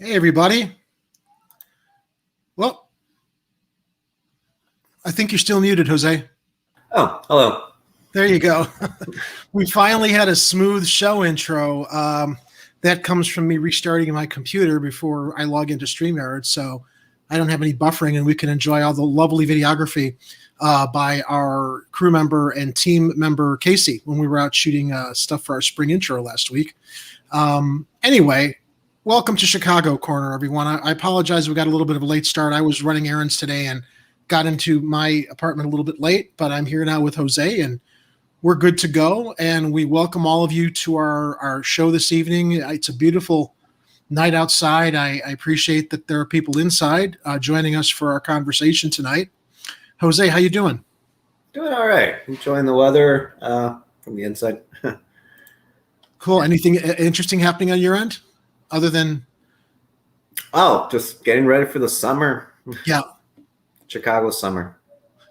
Hey, everybody. Well, I think you're still muted, Jose. Oh, hello. There you go. We finally had a smooth show intro. That comes from me restarting my computer before I log into StreamYard, so I don't have any buffering, and we can enjoy all the lovely videography by our crew member and team member, Casey, when we were out shooting stuff for our spring intro last week. Anyway, welcome to Chicago Corner, everyone. I apologize. We got a little bit of a late start. I was running errands today and got into my apartment a little bit late, but I'm here now with Jose, and we're good to go. And we welcome all of you to our show this evening. It's a beautiful night outside. I appreciate that there are people inside joining us for our conversation tonight. Jose, how you doing? Doing all right. Enjoying the weather from the inside. Cool. Anything interesting happening on your end other than? Oh, just getting ready for the summer. Yeah. Chicago summer.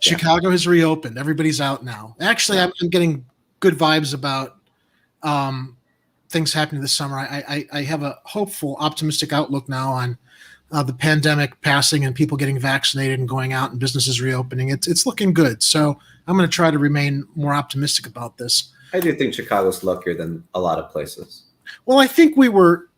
Chicago has reopened. Everybody's out now. Actually, I'm getting good vibes about things happening this summer. I have a hopeful, optimistic outlook now on the pandemic passing and people getting vaccinated and going out and businesses reopening. It's looking good. So I'm going to try to remain more optimistic about this. I do think Chicago's luckier than a lot of places. Well, I think we were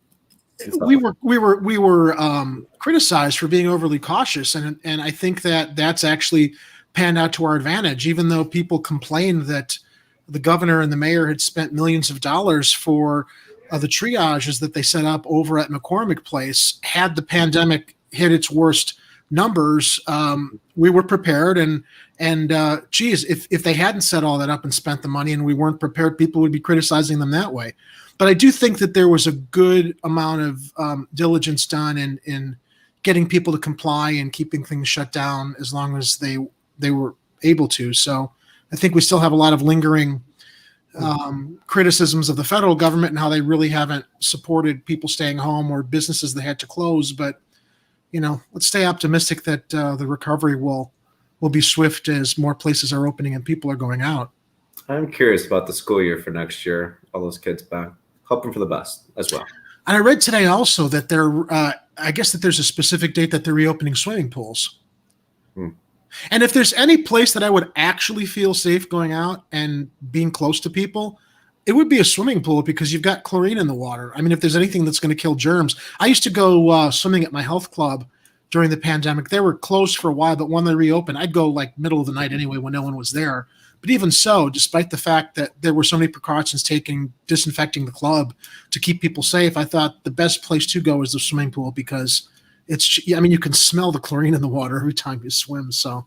criticized for being overly cautious, and I think that's actually panned out to our advantage. Even though people complained that the governor and the mayor had spent millions of dollars for the triages that they set up over at McCormick Place, had the pandemic hit its worst numbers, we were prepared. And geez, if they hadn't set all that up and spent the money and we weren't prepared, people would be criticizing them that way. But I do think that there was a good amount of diligence done in getting people to comply and keeping things shut down as long as they were able to. So I think we still have a lot of lingering criticisms of the federal government and how they really haven't supported people staying home or businesses that had to close. But, let's stay optimistic that the recovery will be swift as more places are opening and people are going out. I'm curious about the school year for next year. All those kids back. Hoping for the best as well. And I read today also that I guess that there's a specific date that they're reopening swimming pools. And if there's any place that I would actually feel safe going out and being close to people, it would be a swimming pool because you've got chlorine in the water. I mean, if there's anything that's going to kill germs. I used to go swimming at my health club during the pandemic. They were closed for a while, but when they reopened, I'd go like middle of the night anyway when no one was there. But even so, despite the fact that there were so many precautions taken disinfecting the club to keep people safe, I thought the best place to go is the swimming pool because you can smell the chlorine in the water every time you swim. So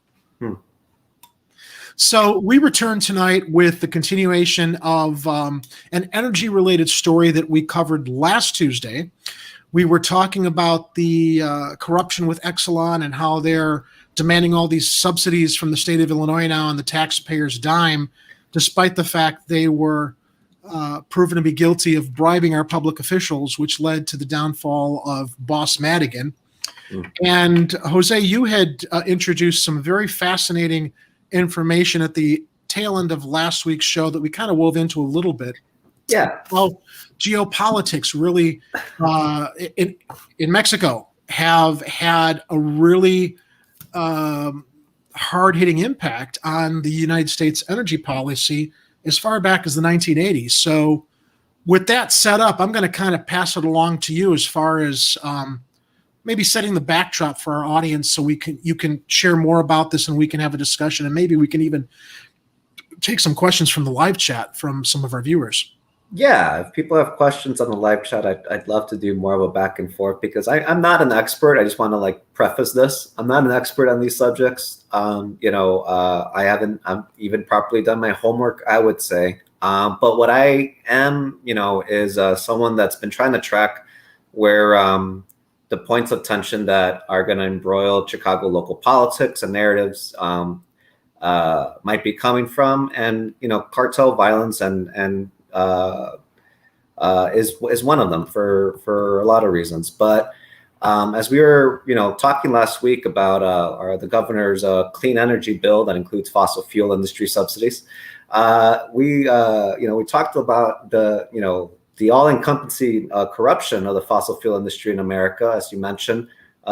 we return tonight with the continuation of an energy-related story that we covered last Tuesday. We were talking about the corruption with Exelon and how they're demanding all these subsidies from the state of Illinois now on the taxpayers' dime, despite the fact they were proven to be guilty of bribing our public officials, which led to the downfall of Boss Madigan. And Jose, you had introduced some very fascinating information at the tail end of last week's show that we kind of wove into a little bit. Yeah. Well, geopolitics really in Mexico have had a really hard-hitting impact on the United States energy policy as far back as the 1980s. So with that set up, I'm going to kind of pass it along to you as far as maybe setting the backdrop for our audience so you can share more about this and we can have a discussion, and maybe we can even take some questions from the live chat from some of our viewers. Yeah, if people have questions on the live chat, I'd love to do more of a back and forth because I'm not an expert. I just want to preface this. I'm not an expert on these subjects. I haven't even properly done my homework, I would say. But what I am, is someone that's been trying to track where the points of tension that are going to embroil Chicago local politics and narratives might be coming from, and cartel violence and is one of them for a lot of reasons. But as we were talking last week about the governor's clean energy bill that includes fossil fuel industry subsidies, we talked about the the all-encompassing corruption of the fossil fuel industry in America, as you mentioned.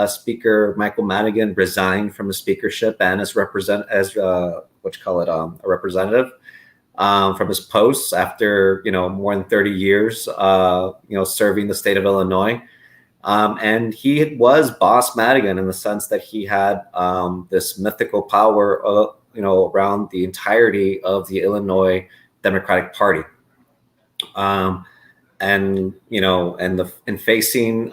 Speaker Michael Madigan resigned from his speakership and as a representative from his posts after more than 30 years serving the state of Illinois. And he was Boss Madigan in the sense that he had this mythical power around the entirety of the Illinois Democratic Party. And facing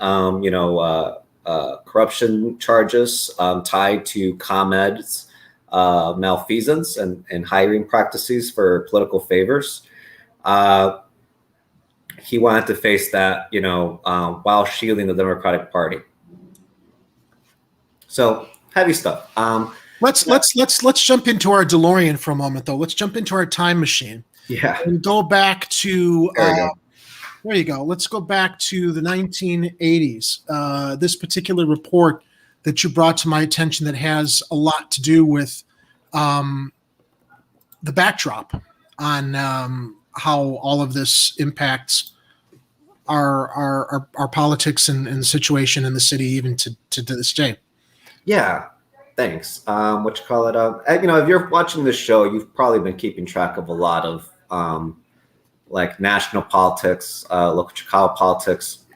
corruption charges tied to ComEd's malfeasance and hiring practices for political favors. He wanted to face that, while shielding the Democratic Party. So heavy stuff. Let's jump into our DeLorean for a moment, though. Let's jump into our time machine. Yeah. And go back to there you go. Let's go back to the 1980s. This particular report that you brought to my attention that has a lot to do with the backdrop on how all of this impacts our politics and situation in the city, even to this day. Yeah, thanks. If you're watching this show, you've probably been keeping track of a lot of like national politics, local Chicago politics.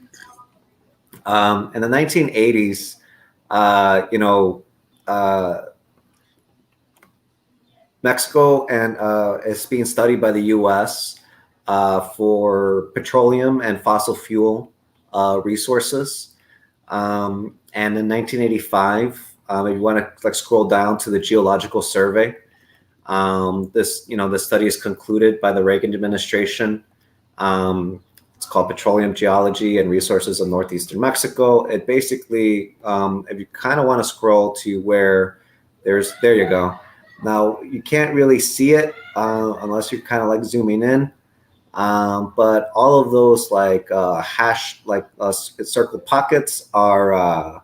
In the 1980s, Mexico and is being studied by the U.S. For petroleum and fossil fuel resources. And in 1985, if you want to scroll down to the Geological Survey, the study is concluded by the Reagan administration. It's called Petroleum Geology and Resources of Northeastern Mexico. It basically, if you kind of want to scroll to where there you go. Now you can't really see it unless you're kind of zooming in. But all of those circle pockets are Am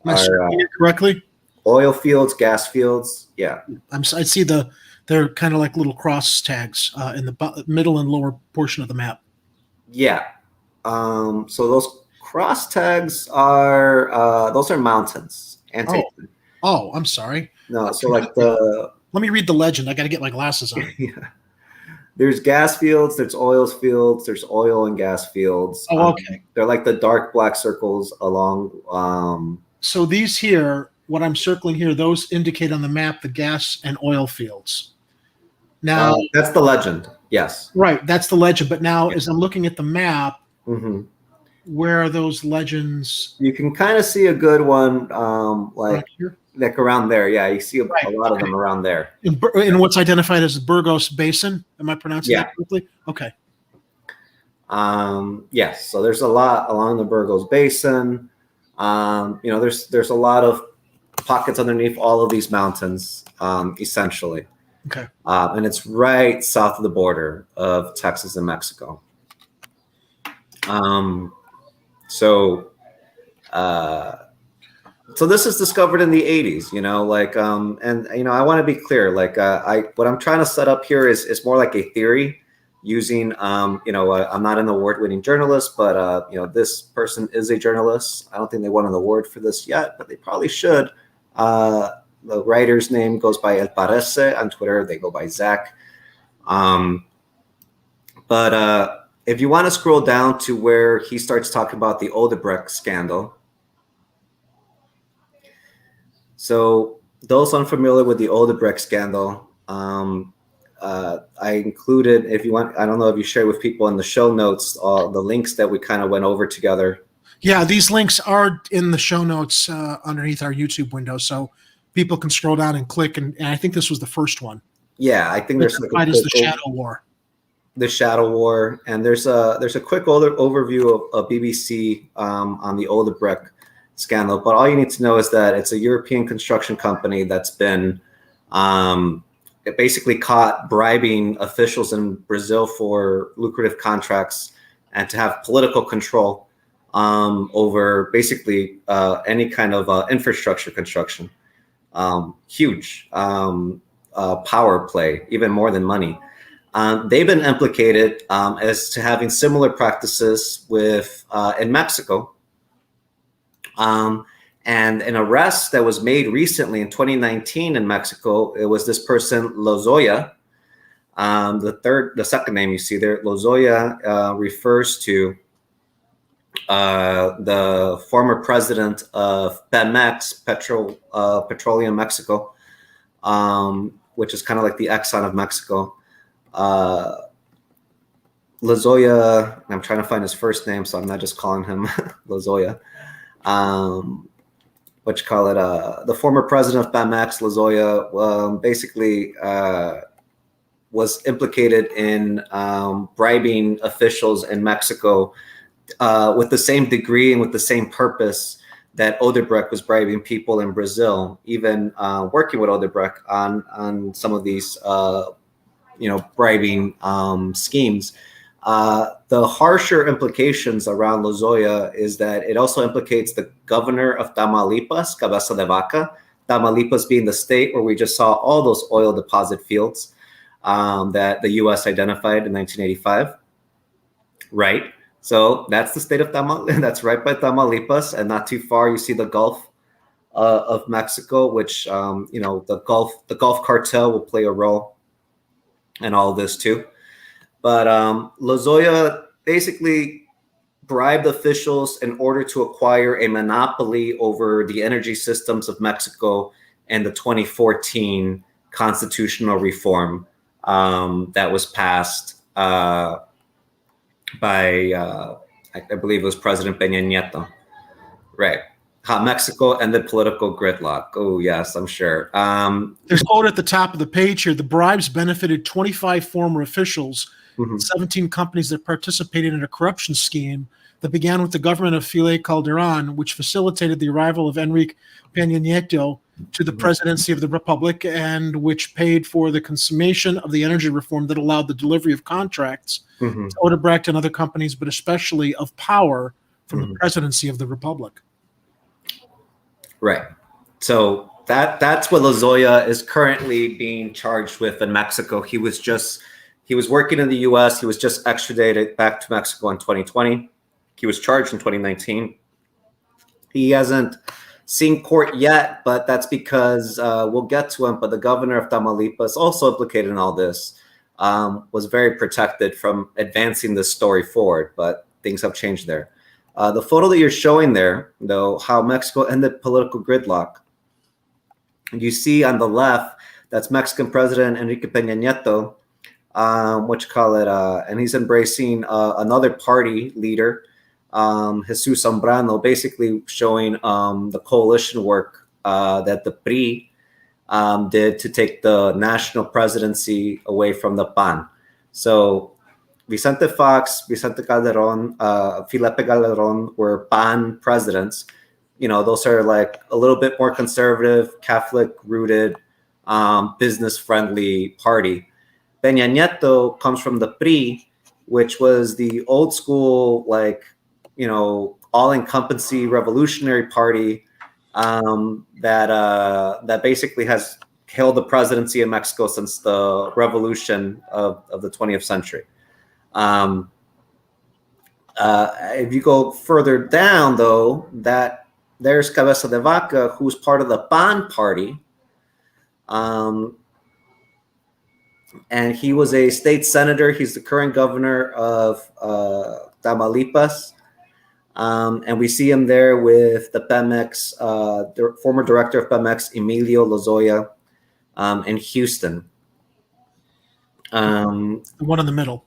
I seeing it correctly? Oil fields, gas fields. Yeah. I see they're kind of like little cross tags in the middle and lower portion of the map. Yeah. So those cross tags are those are mountains. Oh, I'm sorry. No, so let me read the legend. I got to get my glasses on. Yeah. There's gas fields, there's oil fields, there's oil and gas fields. Oh, okay. They're like the dark black circles along. So these here, what I'm circling here, those indicate on the map the gas and oil fields. Now that's the legend. Yes. Right, that's the legend. But now, as I'm looking at the map, mm-hmm. Where are those legends? You can kind of see a good one, right here? Like around there. Yeah, you see a lot of them around there. In what's identified as the Burgos Basin. Am I pronouncing that correctly? Okay. Yes. So there's a lot along the Burgos Basin. There's a lot of pockets underneath all of these mountains, essentially. Okay. And it's right south of the border of Texas and Mexico. So this is discovered in the 80s, I want to be clear, what I'm trying to set up here is more like a theory using, I'm not an award-winning journalist, but, this person is a journalist. I don't think they won an award for this yet, but they probably should. The writer's name goes by El Parece. On Twitter, they go by Zach. But if you want to scroll down to where he starts talking about the Odebrecht scandal. So those unfamiliar with the Odebrecht scandal, I included, if you want, I don't know if you share with people in the show notes, the links that we kind of went over together. Yeah, these links are in the show notes underneath our YouTube window, so people can scroll down and click. And I think this was the first one. Yeah, I think there's the Shadow War. The Shadow War, and there's a quick overview of BBC on the Odebrecht scandal. But all you need to know is that it's a European construction company that's been basically caught bribing officials in Brazil for lucrative contracts and to have political control over basically any kind of infrastructure construction. Huge power play, even more than money. They've been implicated as to having similar practices with in Mexico. And an arrest that was made recently in 2019 in Mexico, it was this person, Lozoya. The second name you see there, Lozoya, refers to the former president of Pemex, Petroleum Mexico, which is kind of like the Exxon of Mexico. Lozoya, I'm trying to find his first name, so I'm not just calling him Lozoya. What you call it? The former president of Pemex, Lozoya, basically was implicated in bribing officials in Mexico with the same degree and with the same purpose that Odebrecht was bribing people in Brazil, even working with Odebrecht on some of these, bribing schemes. The harsher implications around Lozoya is that it also implicates the governor of Tamaulipas, Cabeza de Vaca, Tamaulipas being the state where we just saw all those oil deposit fields that the U.S. identified in 1985. Right. So that's the state of Tamaulipas. That's right by Tamaulipas, and not too far you see the Gulf of Mexico, which the Gulf cartel will play a role in all of this too. But Lozoya basically bribed officials in order to acquire a monopoly over the energy systems of Mexico and the 2014 constitutional reform that was passed by, I believe it was President Peña Nieto. Right. How Mexico ended political gridlock. Oh, yes, I'm sure. There's a quote at the top of the page here. The bribes benefited 25 former officials, 17 companies that participated in a corruption scheme that began with the government of Felipe Calderon, which facilitated the arrival of Enrique Peña Nieto to the presidency of the Republic, and which paid for the consummation of the energy reform that allowed the delivery of contracts to Odebrecht and other companies, but especially of power from the presidency of the Republic. Right. So that's what Lozoya is currently being charged with in Mexico. He was working in the U.S. He was just extradited back to Mexico in 2020. He was charged in 2019. He hasn't seen court yet, but that's because we'll get to him. But the governor of Tamaulipas, also implicated in all this, was very protected from advancing this story forward. But things have changed there. The photo that you're showing there, though, how Mexico ended political gridlock. You see on the left, that's Mexican President Enrique Peña Nieto, and he's embracing another party leader, Jesus Zambrano, basically showing the coalition work that the PRI did to take the national presidency away from the PAN. So Vicente Fox, Vicente Calderon, Felipe Calderon were PAN presidents. Those are like a little bit more conservative, Catholic-rooted, business-friendly party. Peña Nieto comes from the PRI, which was the old school, all-encompassing revolutionary party that basically has held the presidency in Mexico since the revolution of the 20th century. If you go further down, though, that there's Cabeza de Vaca, who's part of the PAN party, and he was a state senator. He's the current governor of Tamaulipas, and we see him there with the Pemex, the former director of Pemex, Emilio Lozoya, in Houston. The one in the middle.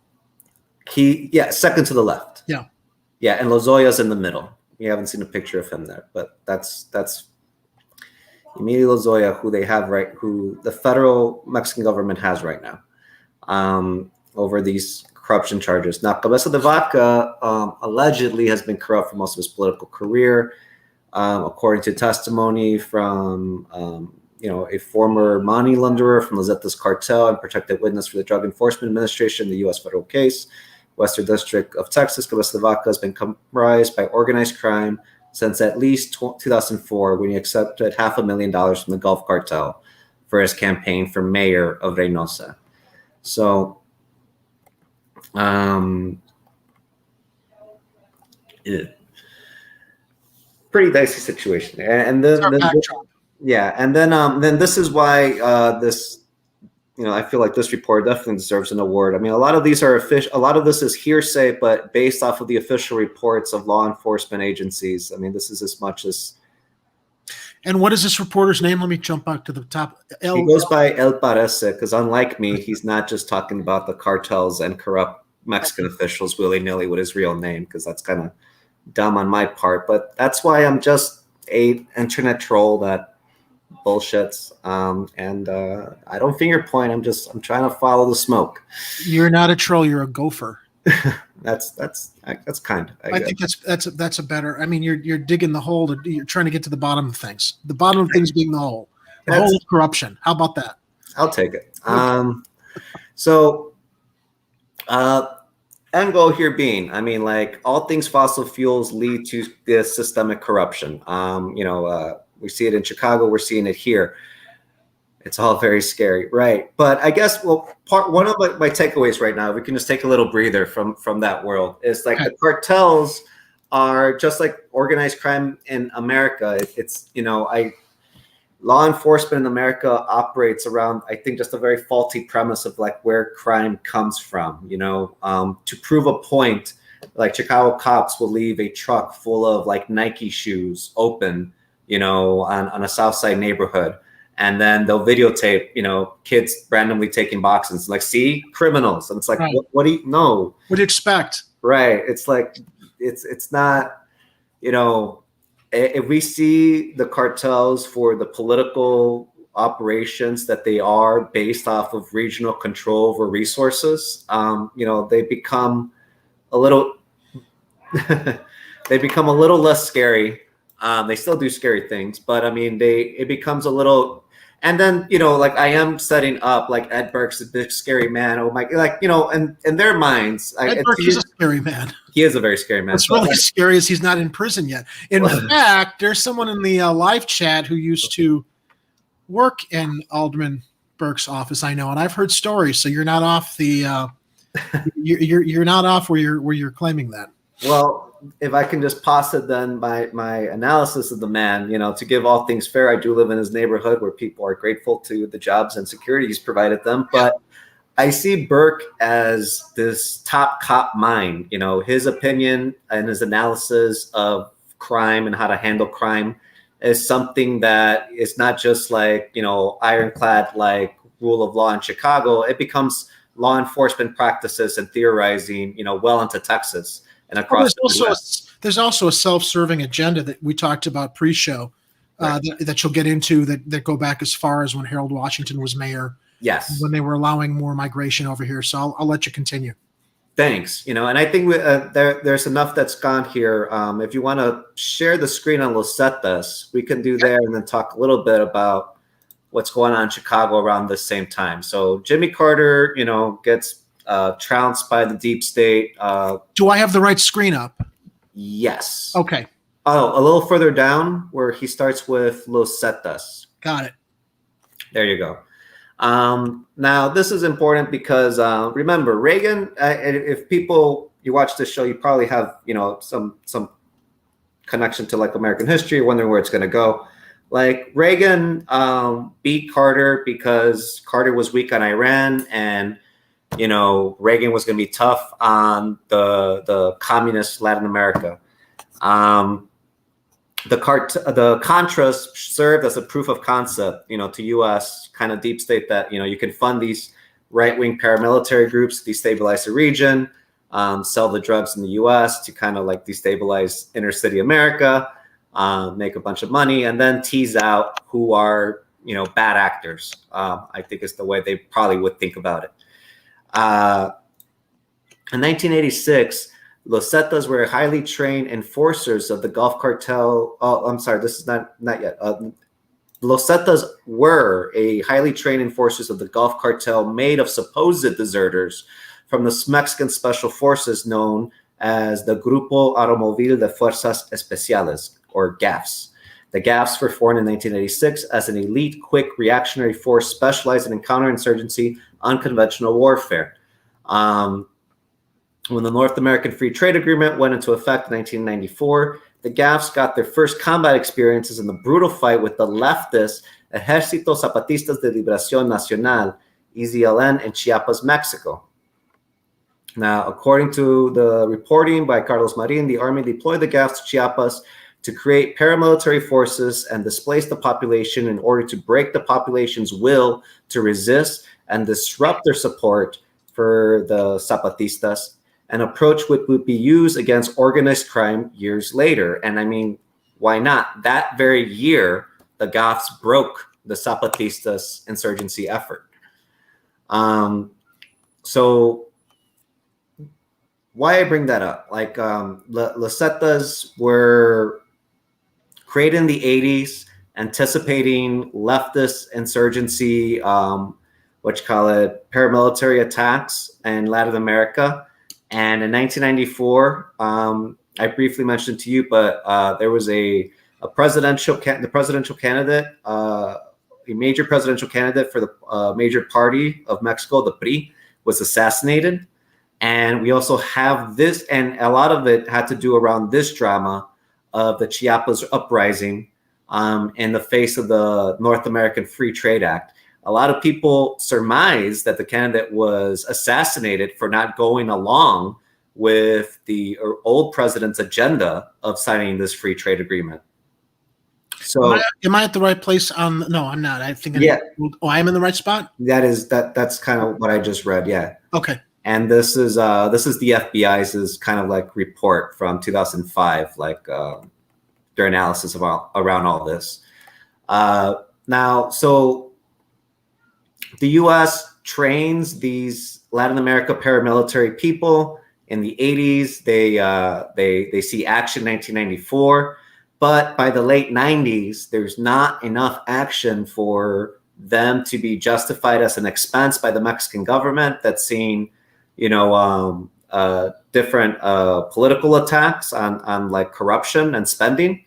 Second to the left. Yeah, and Lozoya's in the middle. You haven't seen a picture of him there, but that's Emilio Lozoya, who the federal Mexican government has right now, over these corruption charges. Now, Cabeza de Vaca allegedly has been corrupt for most of his political career, according to testimony from a former money launderer from Zetas cartel and protected witness for the Drug Enforcement Administration, the U.S. federal case. Western District of Texas, Cabeza de Vaca has been comprised by organized crime since at least 2004, when he accepted $500,000 from the Gulf cartel for his campaign for mayor of Reynosa. So Yeah. Pretty dicey situation, and then yeah, and then this is why this, I feel like this report definitely deserves an award. I mean, a lot of these are official. A lot of this is hearsay, but based off of the official reports of law enforcement agencies. I mean, this is as much as. And what is this reporter's name? Let me jump back to the top. He goes by El Parece because, unlike me, he's not just talking about the cartels and corrupt Mexican officials willy-nilly with his real name, because that's kind of dumb on my part. But that's why I'm just a internet troll that bullshits. And I don't finger point. I'm trying to follow the smoke. You're not a troll. You're a gopher. That's kind. I think that's a better. I mean, you're digging the hole. You're trying to get to the bottom of things. The bottom of things being the hole. The hole of corruption. How about that? I'll take it. So, end goal here being, I mean, like, all things fossil fuels lead to this systemic corruption. We see it in Chicago. We're seeing it here. It's all very scary, right? But I guess, one of my takeaways right now, we can just take a little breather from that world, is like, the cartels are just like organized crime in America. Law enforcement in America operates around, I think, just a very faulty premise of like where crime comes from. To prove a point, like, Chicago cops will leave a truck full of like Nike shoes open, on a South Side neighborhood. And then they'll videotape, kids randomly taking boxes. Like, see, criminals. And it's like, right. What do you know? What do you expect? Right. It's like, it's not, if we see the cartels for the political operations that they are based off of regional control over resources, they become a little, less scary. They still do scary things, but I mean, it becomes a little. And then, like, I am setting up, like, Ed Burke's a big scary man. Oh my, like, in their minds. Ed Burke is a scary man. He is a very scary man. What's really scary is he's not in prison yet. In fact, there's someone in the live chat who used to work in Alderman Burke's office, I know, and I've heard stories. So you're not off the, you're not off where you're claiming that. Well, if I can just posit then my analysis of the man, to give all things fair, I do live in his neighborhood where people are grateful to the jobs and security he's provided them. But I see Burke as this top cop mind. His opinion and his analysis of crime and how to handle crime is something that is not just like, ironclad, like, rule of law in Chicago. It becomes law enforcement practices and theorizing, well into Texas. And across there's also a self-serving agenda that we talked about pre-show, right, that you'll get into that go back as far as when Harold Washington was mayor. Yes, when they were allowing more migration over here. So I'll let you continue. Thanks. And I think there's enough that's gone here. If you want to share the screen on Losetas, we can do there, and then talk a little bit about what's going on in Chicago around the same time. So Jimmy Carter, gets trounced by the deep state. Do I have the right screen up? Yes. Okay. Oh, a little further down where he starts with Losetas. Got it. There you go. Now this is important because remember, Reagan, if you watch this show, you probably have, some connection to like American history, wondering where it's going to go. Like, Reagan beat Carter because Carter was weak on Iran, and Reagan was going to be tough on the communist Latin America. The Contras served as a proof of concept, to U.S. kind of deep state that, you can fund these right-wing paramilitary groups, destabilize the region, sell the drugs in the U.S. to kind of like destabilize inner city America, make a bunch of money, and then tease out who are, bad actors. I think is the way they probably would think about it. In 1986, Losetas were highly trained enforcers of the Gulf Cartel. Oh, I'm sorry, this is not yet. Losetas were a highly trained enforcers of the Gulf Cartel made of supposed deserters from the Mexican special forces known as the Grupo Automóvil de Fuerzas Especiales, or Gaffs. The Gaffs were formed in 1986 as an elite, quick reactionary force specialized in counterinsurgency, unconventional warfare. When the North American Free Trade Agreement went into effect in 1994, the Gaffs got their first combat experiences in the brutal fight with the leftist Ejército Zapatistas de Liberación Nacional, EZLN, in Chiapas, Mexico. Now, according to the reporting by Carlos Marin, the army deployed the Gaffs to Chiapas to create paramilitary forces and displace the population in order to break the population's will to resist and disrupt their support for the Zapatistas, an approach which would be used against organized crime years later. And I mean, why not? That very year, the Gaffs broke the Zapatistas insurgency effort. So why I bring that up? Like, Las Zetas were created in the 80s, anticipating leftist insurgency, what you call it, paramilitary attacks in Latin America. And in 1994, I briefly mentioned to you, but there was the presidential candidate, a major presidential candidate for the major party of Mexico, the PRI, was assassinated. And we also have this, and a lot of it had to do around this drama of the Chiapas uprising in the face of the North American Free Trade Act. A lot of people surmise that the candidate was assassinated for not going along with the old president's agenda of signing this free trade agreement. So, am I at the right place? No, I'm not. I think I'm in the right spot. That's kind of what I just read. Yeah. Okay. And this is the FBI's kind of like report from 2005, like their analysis around all this. Now, so the U.S. trains these Latin America paramilitary people in the 80s. They see action in 1994, but by the late 90s, there's not enough action for them to be justified as an expense by the Mexican government that's seeing, different political attacks on like corruption and spending.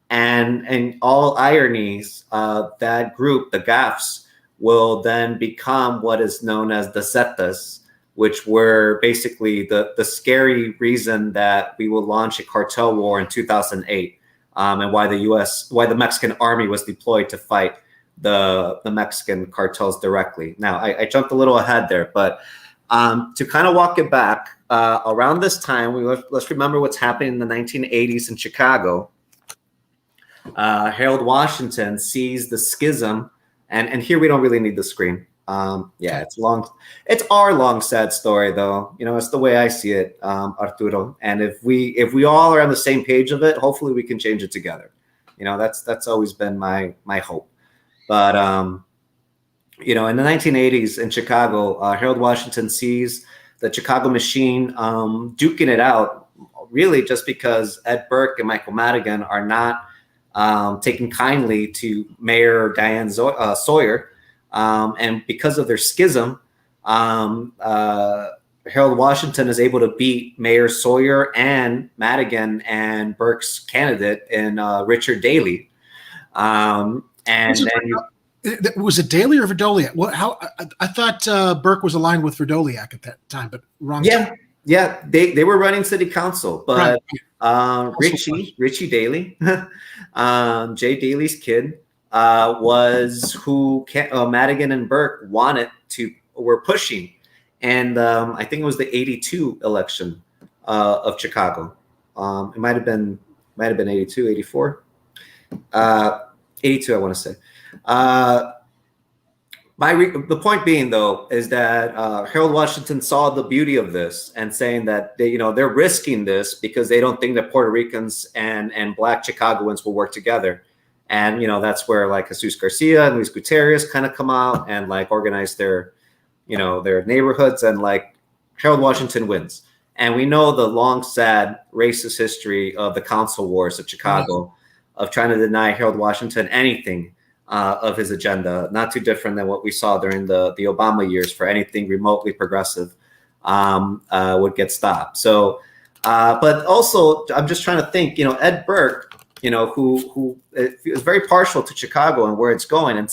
And in all ironies, that group, the Gaffs, will then become what is known as the Zetas, which were basically the scary reason that we will launch a cartel war in 2008, and why the Mexican army was deployed to fight the Mexican cartels directly. Now, I jumped a little ahead there, but to kind of walk it back, around this time, let's remember what's happening in the 1980s in Chicago. Harold Washington sees the schism, and here we don't really need the screen. It's long. It's our long, sad story, though. It's the way I see it, Arturo. And if we all are on the same page of it, hopefully we can change it together. That's always been my hope. But in the 1980s in Chicago, Harold Washington sees the Chicago machine duking it out, really just because Ed Burke and Michael Madigan are not taking kindly to Mayor Diane Sawyer. And because of their schism, Harold Washington is able to beat Mayor Sawyer and Madigan and Burke's candidate in Richard Daley. Was it Daley or Verdoliak? I thought Burke was aligned with Verdoliak at that time, but wrong. Yeah. They were running city council, but Richie Daley, Jay Daley's kid, was who Madigan and Burke were pushing, and I think it was the 82 election of Chicago. It might have been 82, 84, 82. I want to say. The point being, though, is that Harold Washington saw the beauty of this and saying that they're risking this because they don't think that Puerto Ricans and Black Chicagoans will work together. And, that's where like Jesus Garcia and Luis Gutierrez kind of come out and like organize their neighborhoods, and like Harold Washington wins. And we know the long, sad racist history of the council wars of Chicago, of trying to deny Harold Washington anything of his agenda, not too different than what we saw during the Obama years for anything remotely progressive would get stopped. So, but also I'm just trying to think, Ed Burke, who is very partial to Chicago and where it's going, and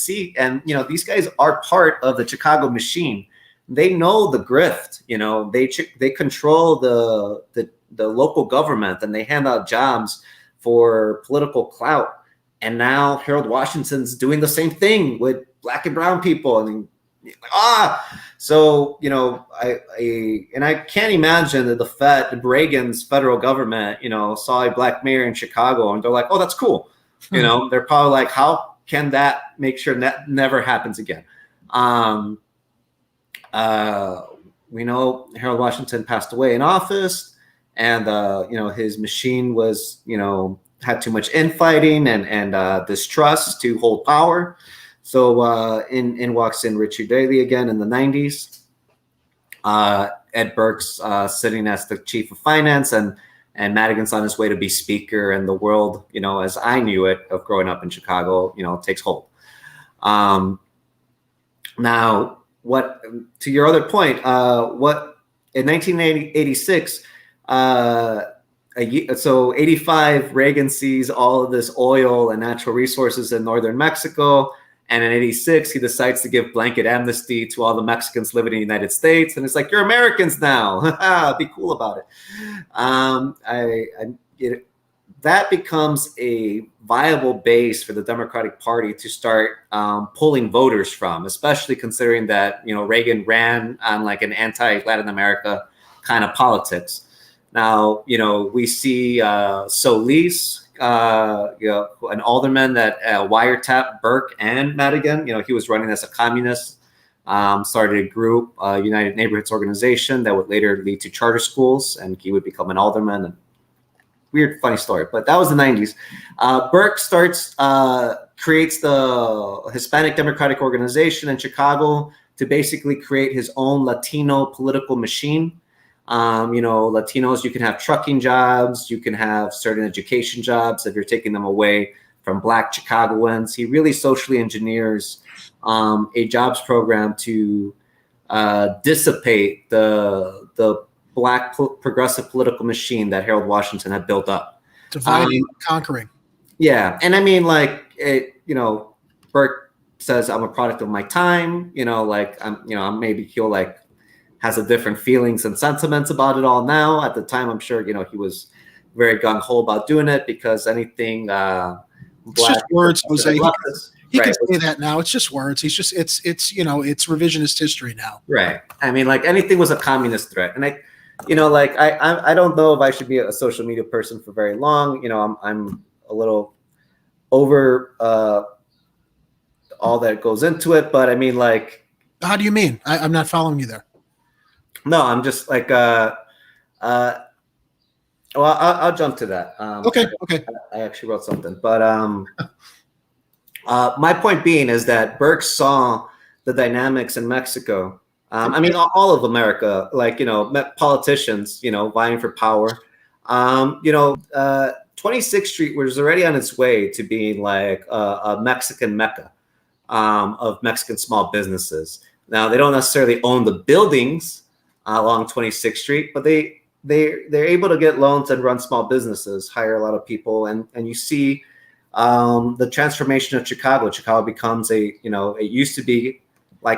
these guys are part of the Chicago machine they know the grift. They control the local government, and they hand out jobs for political clout. And now Harold Washington's doing the same thing with black and brown people. And so I can't imagine that Reagan's federal government, saw a black mayor in Chicago, and they're like, oh, that's cool. They're probably like, how can that make sure that never happens again? We know Harold Washington passed away in office, and his machine was had too much infighting and distrust to hold power. So in walks in Richard Daley again in the 90s. Ed Burke's sitting as the chief of finance, and Madigan's on his way to be speaker, and the world, as I knew it of growing up in Chicago, takes hold. Now, what to your other point, what in 1986, so 85, Reagan sees all of this oil and natural resources in northern Mexico. And in 86, he decides to give blanket amnesty to all the Mexicans living in the United States. And it's like, you're Americans now. Be cool about it. That becomes a viable base for the Democratic Party to start pulling voters from, especially considering that, Reagan ran on like an anti-Latin America kind of politics. Now, we see Solis, an alderman that wiretapped Burke and Madigan. He was running as a communist, started a group, United Neighborhoods organization, that would later lead to charter schools, and he would become an alderman. And weird, funny story, but that was the 90s. Burke creates the Hispanic Democratic Organization in Chicago to basically create his own Latino political machine. Latinos, you can have trucking jobs, you can have certain education jobs if you're taking them away from black Chicagoans. He really socially engineers a jobs program to dissipate the black progressive political machine that Harold Washington had built up. Dividing, conquering. Yeah. And I mean, Burke says, I'm a product of my time, I'm maybe he'll has a different feelings and sentiments about it all now. At the time, I'm sure, he was very gung-ho about doing it, because anything black. It's just words, Jose. He right. can say that now. It's just words. He's just, it's revisionist history now. Right. I mean, anything was a communist threat. And I don't know if I should be a social media person for very long. I'm a little over all that goes into it, but I mean, how do you mean? I'm not following you there. No, I'm just well, I'll jump to that. Okay. I actually wrote something, but my point being is that Burke saw the dynamics in Mexico. I mean, all of America, politicians, vying for power. 26th Street was already on its way to being a Mexican Mecca of Mexican small businesses. Now, they don't necessarily own the buildings along 26th Street, but they're able to get loans and run small businesses, hire a lot of people, and you see the transformation of Chicago. Chicago becomes it used to be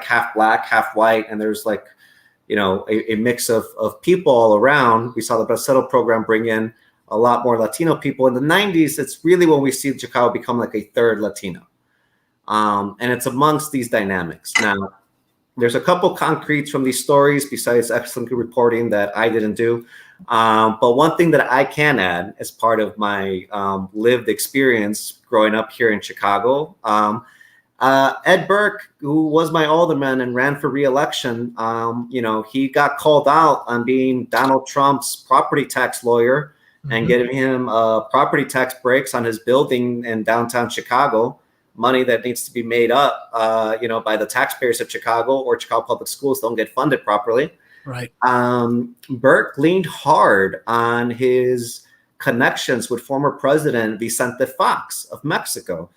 half black, half white, and there's a mix of people all around. We saw the Bracero program bring in a lot more Latino people. In the 90s, it's really when we see Chicago become a third Latino, and it's amongst these dynamics. Now, there's a couple concretes from these stories besides excellent reporting that I didn't do. But one thing that I can add as part of my lived experience growing up here in Chicago, Ed Burke, who was my alderman and ran for re-election, he got called out on being Donald Trump's property tax lawyer and giving him property tax breaks on his building in downtown Chicago. Money that needs to be made up, by the taxpayers of Chicago, or Chicago public schools don't get funded properly. Right. Burke leaned hard on his connections with former President Vicente Fox of Mexico,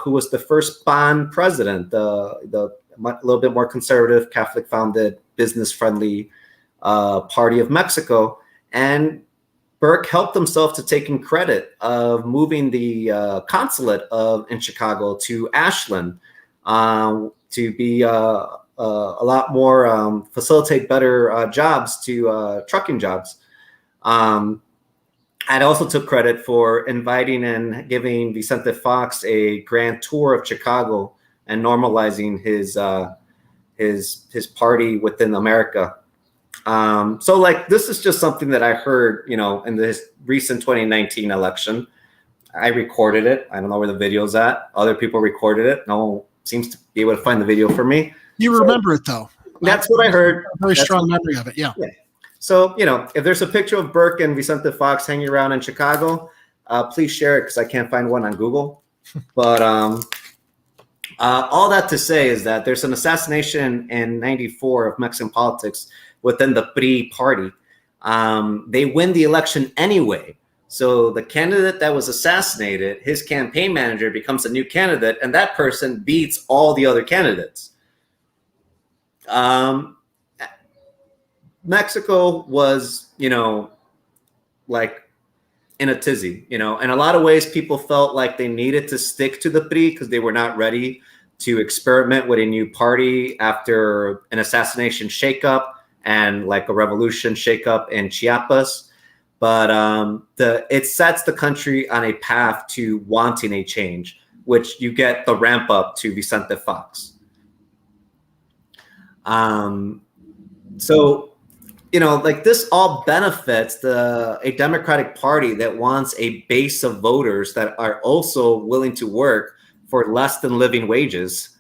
who was the first Ban president, the little bit more conservative, Catholic-founded, business-friendly party of Mexico. And Burke helped himself to taking credit of moving the consulate in Chicago to Ashland to be a lot more, facilitate better jobs to trucking jobs. I also took credit for inviting and giving Vicente Fox a grand tour of Chicago and normalizing his party within America. So like this is just something that I heard, in this recent 2019 election. I recorded it. I don't know where the video's at. Other people recorded it. No one seems to be able to find the video for me. You remember it though. That's what I heard. Very strong memory of it. Yeah. So, if there's a picture of Burke and Vicente Fox hanging around in Chicago, please share it because I can't find one on Google. But all that to say is that there's an assassination in 94 of Mexican politics within the PRI party. They win the election anyway. So the candidate that was assassinated, his campaign manager becomes a new candidate, and that person beats all the other candidates. Mexico was, like in a tizzy, in a lot of ways, people felt like they needed to stick to the PRI because they were not ready to experiment with a new party after an assassination shakeup and like a revolution shakeup in Chiapas. But it sets the country on a path to wanting a change, which you get the ramp up to Vicente Fox. So, like this all benefits a Democratic Party that wants a base of voters that are also willing to work for less than living wages.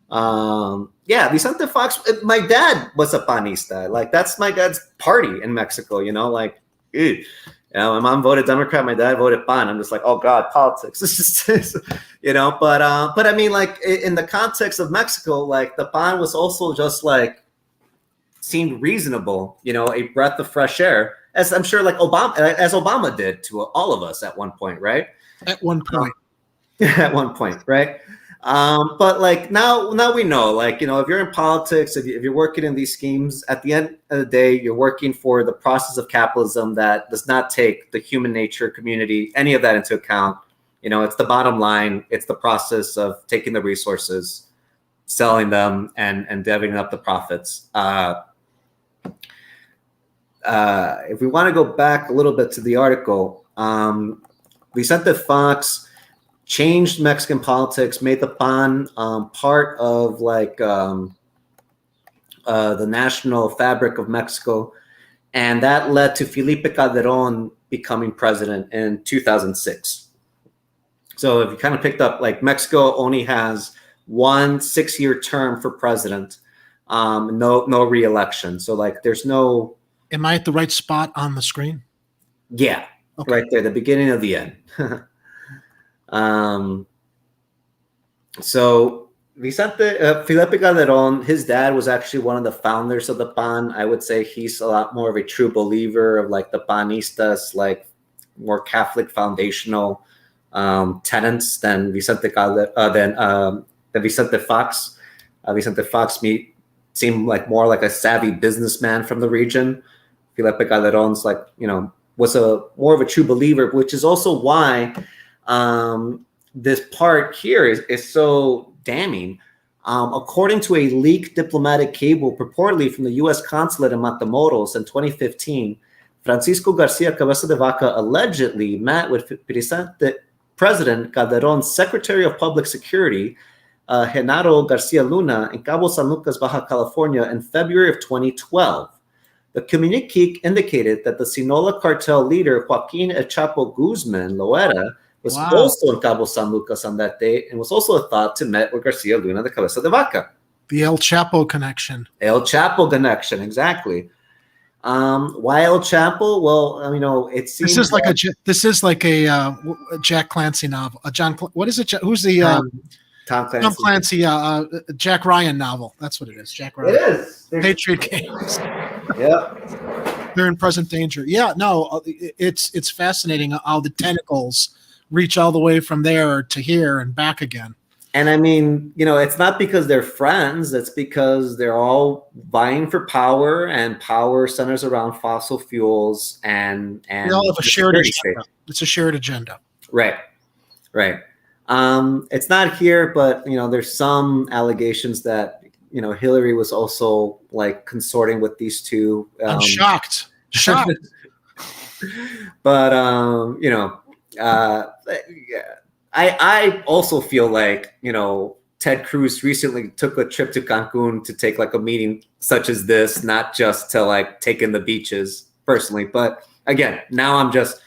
Vicente Fox, my dad was a panista. Like that's my dad's party in Mexico, like, my mom voted Democrat, my dad voted PAN. I'm just like, oh God, politics. It's just, but I mean, like in the context of Mexico, like the PAN was also just like, seemed reasonable, a breath of fresh air, as I'm sure like Obama did to all of us at one point, right? At one point. At one point, right? But like now we know, like, if you're in politics, if you're working in these schemes, at the end of the day, you're working for the process of capitalism that does not take the human nature, community, any of that into account. It's the bottom line. It's the process of taking the resources, selling them, and divvying up the profits. If we want to go back a little bit to the article, Vicente Fox changed Mexican politics, made the PAN part of like the national fabric of Mexico, and that led to Felipe Calderón becoming president in 2006. So if you kind of picked up, like Mexico only has 1 6-year term for president, no re-election. So like there's no. Am I at the right spot on the screen? Yeah, okay. Right there, the beginning of the end. So Felipe Calderón, his dad was actually one of the founders of the PAN. I would say he's a lot more of a true believer of like the PANistas, like more Catholic foundational tenets than Vicente Fox. Vicente Fox seemed like more like a savvy businessman from the region. Felipe Calderón's like, was more of a true believer, which is also why this part here is so damning. According to a leaked diplomatic cable purportedly from the U.S. consulate in Matamoros in 2015, Francisco Garcia Cabeza de Vaca allegedly met with President Calderón's Secretary of Public Security, Genaro Garcia Luna, in Cabo San Lucas, Baja California in February of 2012. The communique indicated that the Sinaloa cartel leader Joaquin El Chapo Guzman Loera was also in Cabo San Lucas on that day and was also thought to meet with Garcia Luna, the Cabeza de Vaca. The El Chapo connection. El Chapo connection, exactly. Why El Chapo? Well, it seems this is like a Jack Clancy novel. What is it? Who's the Tom Clancy? Tom Clancy, Jack Ryan novel. That's what it is. Jack Ryan. It is. Patriot Games. Yeah. They're in present danger. Yeah, no, it's fascinating how the tentacles reach all the way from there to here and back again. And I mean, it's not because they're friends. It's because they're all vying for power, and power centers around fossil fuels and they all have a shared agenda. It's a shared agenda. Right. It's not here, but there's some allegations that Hillary was also like consorting with these two. I'm shocked. But I also feel like Ted Cruz recently took a trip to Cancun to take like a meeting such as this, not just to like take in the beaches personally. But again, now I'm just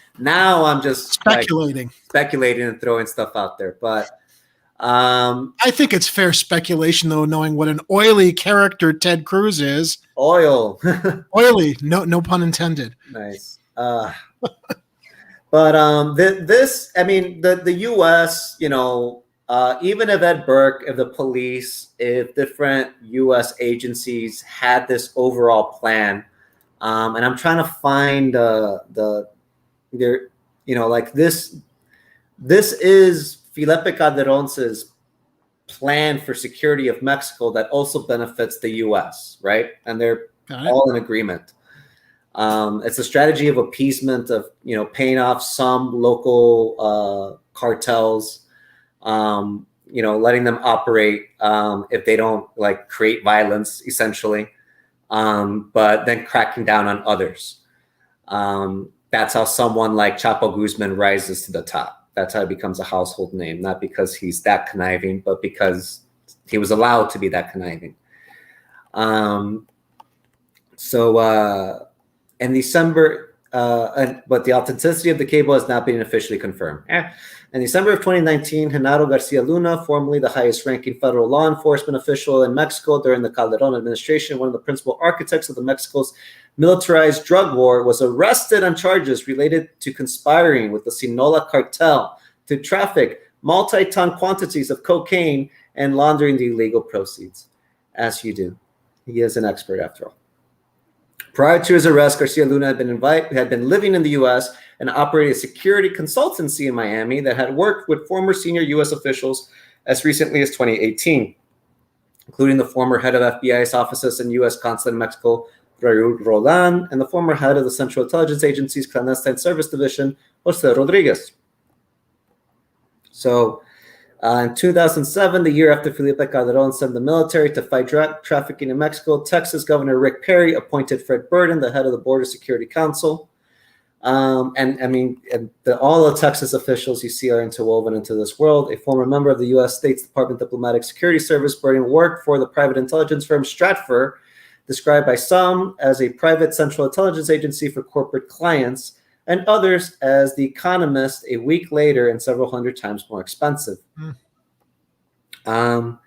speculating, and throwing stuff out there. But I think it's fair speculation, though, knowing what an oily character Ted Cruz is. Oily, no pun intended. Nice. But the U.S., even if Ed Burke, if the police, if different U.S. agencies had this overall plan, and I'm trying to find this is Felipe Calderon's plan for security of Mexico that also benefits the U.S., right? And they're all in agreement. It's a strategy of appeasement of, paying off some local crartels, letting them operate if they don't like create violence, essentially, but then cracking down on others. That's how someone like Chapo Guzman rises to the top. That's how he becomes a household name, not because he's that conniving, but because he was allowed to be that conniving. In December, but the authenticity of the cable has not been officially confirmed. In December of 2019, Genaro Garcia Luna, formerly the highest-ranking federal law enforcement official in Mexico during the Calderon administration, one of the principal architects of Mexico's militarized drug war, was arrested on charges related to conspiring with the Sinaloa cartel to traffic multi-ton quantities of cocaine and laundering the illegal proceeds. As you do. He is an expert, after all. Prior to his arrest, Garcia Luna had been living in the U.S. and operated a security consultancy in Miami that had worked with former senior U.S. officials as recently as 2018, including the former head of FBI's offices and U.S. consulate in Mexico, Raúl Roland, and the former head of the Central Intelligence Agency's Clandestine Service Division, Jose Rodriguez. So, in 2007, the year after Felipe Calderon sent the military to fight drug trafficking in Mexico, Texas Governor Rick Perry appointed Fred Burden, the head of the Border Security Council. All the Texas officials you see are interwoven into this world. A former member of the U.S. State's Department Diplomatic Security Service, Burden worked for the private intelligence firm Stratfor, described by some as a private central intelligence agency for corporate clients, and others as The Economist a week later and several hundred times more expensive. Cut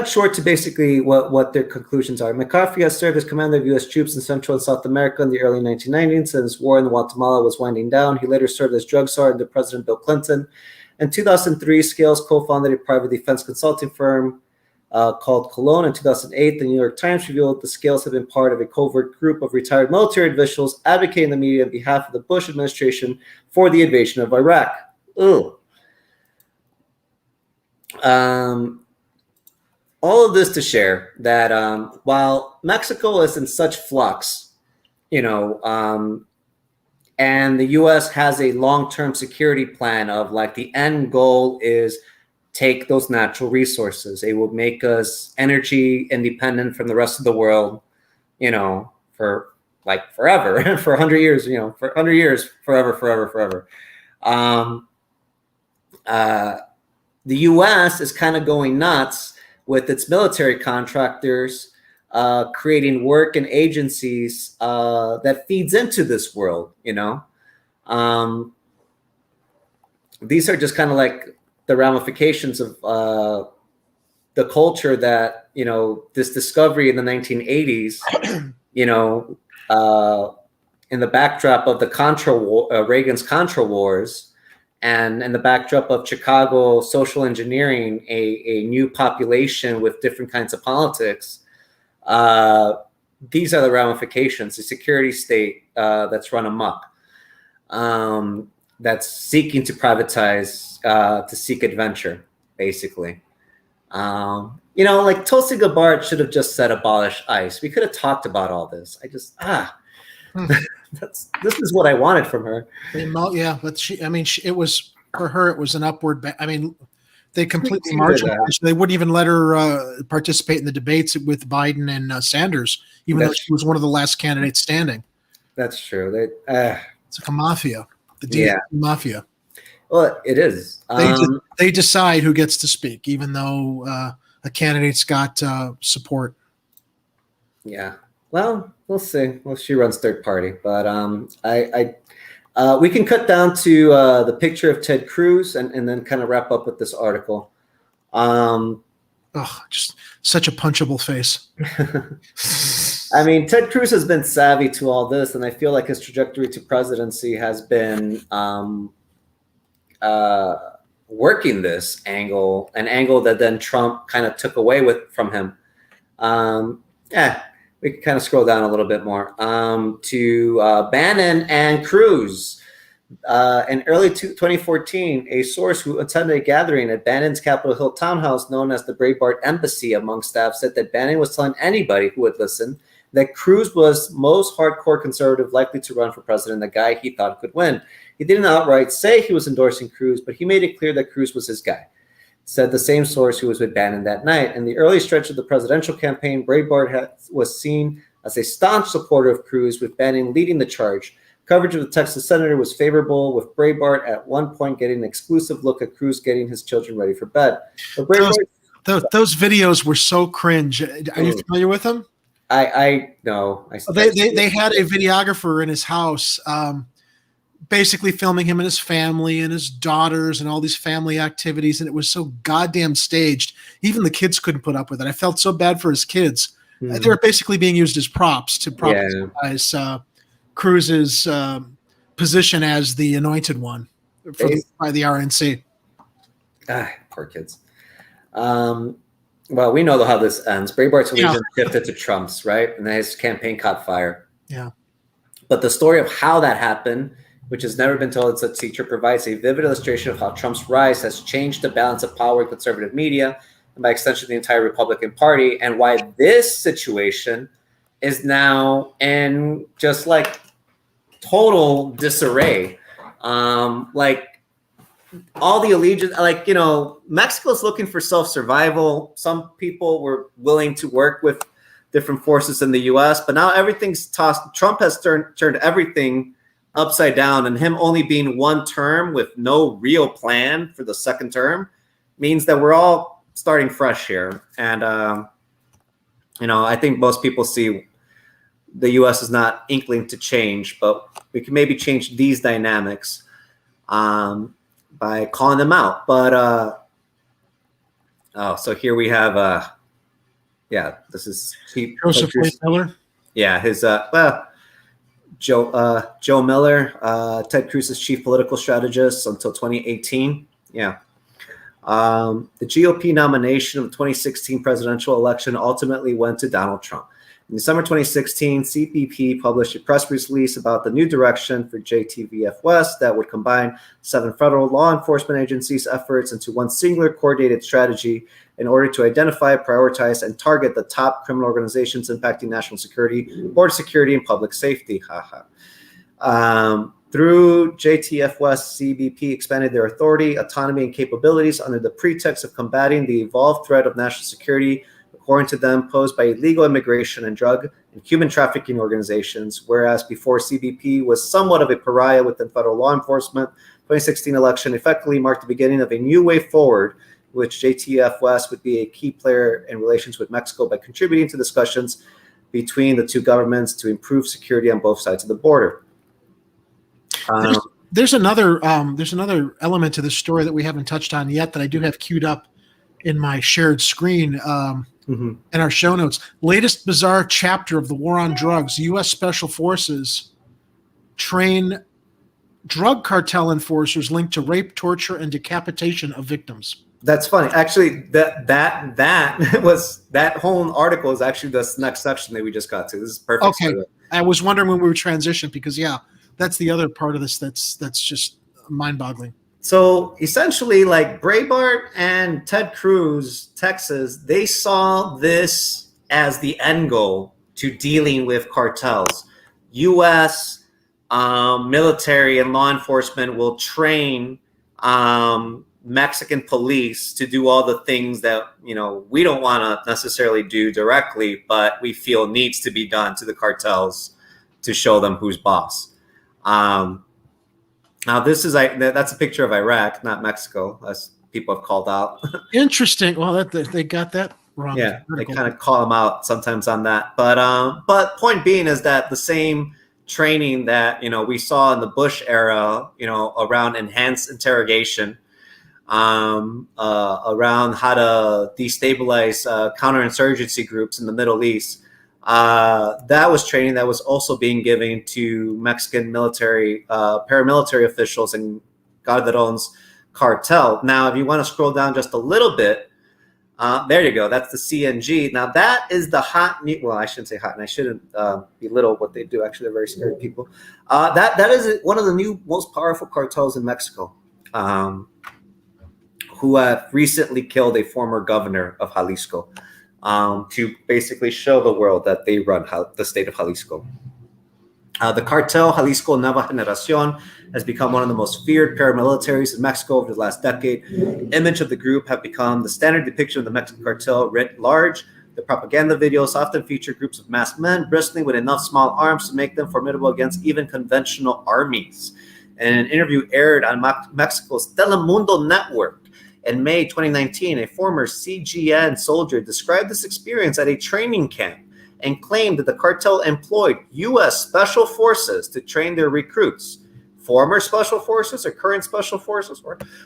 short to basically what their conclusions are. McCarthy has served as commander of U.S. troops in Central and South America in the early 1990s. Since war in Guatemala was winding down, he later served as drug czar under President Bill Clinton. In 2003, Scales co-founded a private defense consulting firm called Cologne. In 2008, the New York Times revealed the Scales had been part of a covert group of retired military officials advocating the media on behalf of the Bush administration for the invasion of Iraq. Ugh. All of this to share that while Mexico is in such flux, and the U.S. has a long-term security plan of like the end goal is take those natural resources. It will make us energy independent from the rest of the world, for like forever, for 100 years, for 100 years, forever. The U.S. is kind of going nuts with its military contractors, creating work and agencies that feeds into this world, These are just kind of like the ramifications of the culture that, this discovery in the 1980s, in the backdrop of the Reagan's Contra wars, and in the backdrop of Chicago social engineering, a new population with different kinds of politics, these are the ramifications, the security state that's run amok, that's seeking to privatize, to seek adventure, basically. Like Tulsi Gabbard should have just said abolish ICE. We could have talked about all this. This is what I wanted from her. Yeah, but it was for her. It was an upward. They completely She did that. marginalized her. They wouldn't even let her participate in the debates with Biden and Sanders, even though she was one of the last candidates standing. That's true. It's like a mafia, the Yeah. mafia. Well, it is. They decide who gets to speak, even though a candidate's got support. Yeah. Well, we'll see. Well, she runs third party, but we can cut down to the picture of Ted Cruz and then kind of wrap up with this article. Just such a punchable face. I mean, Ted Cruz has been savvy to all this, and I feel like his trajectory to presidency has been working this angle, an angle that then Trump kind of took away from him. We can kind of scroll down a little bit more to Bannon and Cruz. In early 2014, a source who attended a gathering at Bannon's Capitol Hill townhouse known as the Breitbart Embassy among staff said that Bannon was telling anybody who would listen that Cruz was most hardcore conservative likely to run for president, the guy he thought could win. He didn't outright say he was endorsing Cruz, but he made it clear that Cruz was his guy, said the same source who was with Bannon that night. In the early stretch of the presidential campaign, Breitbart was seen as a staunch supporter of Cruz, with Bannon leading the charge. Coverage of the Texas senator was favorable, with Breitbart at one point getting an exclusive look at Cruz getting his children ready for bed. But those videos were so cringe. Are you familiar with them? I know. They had a videographer in his house, basically filming him and his family and his daughters and all these family activities, and it was so goddamn staged. Even the kids couldn't put up with it. I felt so bad for his kids. They were basically being used as props to propaganda Cruz's position as the anointed one by the RNC. Poor kids. Well, we know how this ends. Breitbart's allegiance shifted to Trump's, right? And then his campaign caught fire. Yeah. But the story of how that happened, which has never been told in such teacher, provides a vivid illustration of how Trump's rise has changed the balance of power in conservative media, and by extension, the entire Republican Party, and why this situation is now in just like total disarray. All the allegiance, Mexico's looking for self-survival. Some people were willing to work with different forces in the U.S., but now everything's tossed. Trump has turned everything upside down, and him only being one term with no real plan for the second term means that we're all starting fresh here. And, I think most people see the U.S. is not inkling to change, but we can maybe change these dynamics by calling them out. But so here we have this is Joseph Miller. Yeah, his Joe Miller, Ted Cruz's chief political strategist until 2018. Yeah. The GOP nomination of the 2016 presidential election ultimately went to Donald Trump. In December 2016, CBP published a press release about the new direction for JTVF West that would combine 7 federal law enforcement agencies' efforts into one singular coordinated strategy in order to identify, prioritize, and target the top criminal organizations impacting national security, border security, and public safety. Through JTF West, CBP expanded their authority, autonomy, and capabilities under the pretext of combating the evolved threat of national security, according to them, posed by illegal immigration and drug and human trafficking organizations, whereas before CBP was somewhat of a pariah within federal law enforcement. 2016 election effectively marked the beginning of a new way forward, which JTF West would be a key player in relations with Mexico by contributing to discussions between the two governments to improve security on both sides of the border. There's another element to this story that we haven't touched on yet that I do have queued up in my shared screen in our show notes. Latest bizarre chapter of the war on drugs. U.S. Special Forces train drug cartel enforcers linked to rape, torture, and decapitation of victims. That's funny. Actually, that whole article is actually this next section that we just got to. This is perfect. Okay. I was wondering when we would transition because that's the other part of this that's just mind-boggling. So essentially, like Breitbart and Ted Cruz, Texas, they saw this as the end goal to dealing with cartels. U.S. Military and law enforcement will train Mexican police to do all the things that, you know, we don't want to necessarily do directly, but we feel needs to be done to the cartels to show them who's boss. Now that's a picture of Iraq, not Mexico, as people have called out. Interesting. Well, they got that wrong. Yeah, they kind of call them out sometimes on that. But point being is that the same training that, you know, we saw in the Bush era, you know, around enhanced interrogation, around how to destabilize counterinsurgency groups in the Middle East. That was training that was also being given to Mexican military, paramilitary officials and Calderon's cartel. Now, if you want to scroll down just a little bit, there you go. That's the CNG. Now, that is the hot new. Well, I shouldn't say hot, and I shouldn't belittle what they do. Actually, they're very scary people. That is one of the new most powerful cartels in Mexico, who have recently killed a former governor of Jalisco, to basically show the world that they run the state of Jalisco. The cartel Jalisco Nueva Generación has become one of the most feared paramilitaries in Mexico over the last decade. The image of the group have become the standard depiction of the Mexican cartel writ large. The propaganda videos often feature groups of masked men bristling with enough small arms to make them formidable against even conventional armies. In an interview aired on Mexico's Telemundo network in May 2019, a former CGN soldier described this experience at a training camp and claimed that the cartel employed U.S. Special Forces to train their recruits. Former Special Forces or current Special Forces?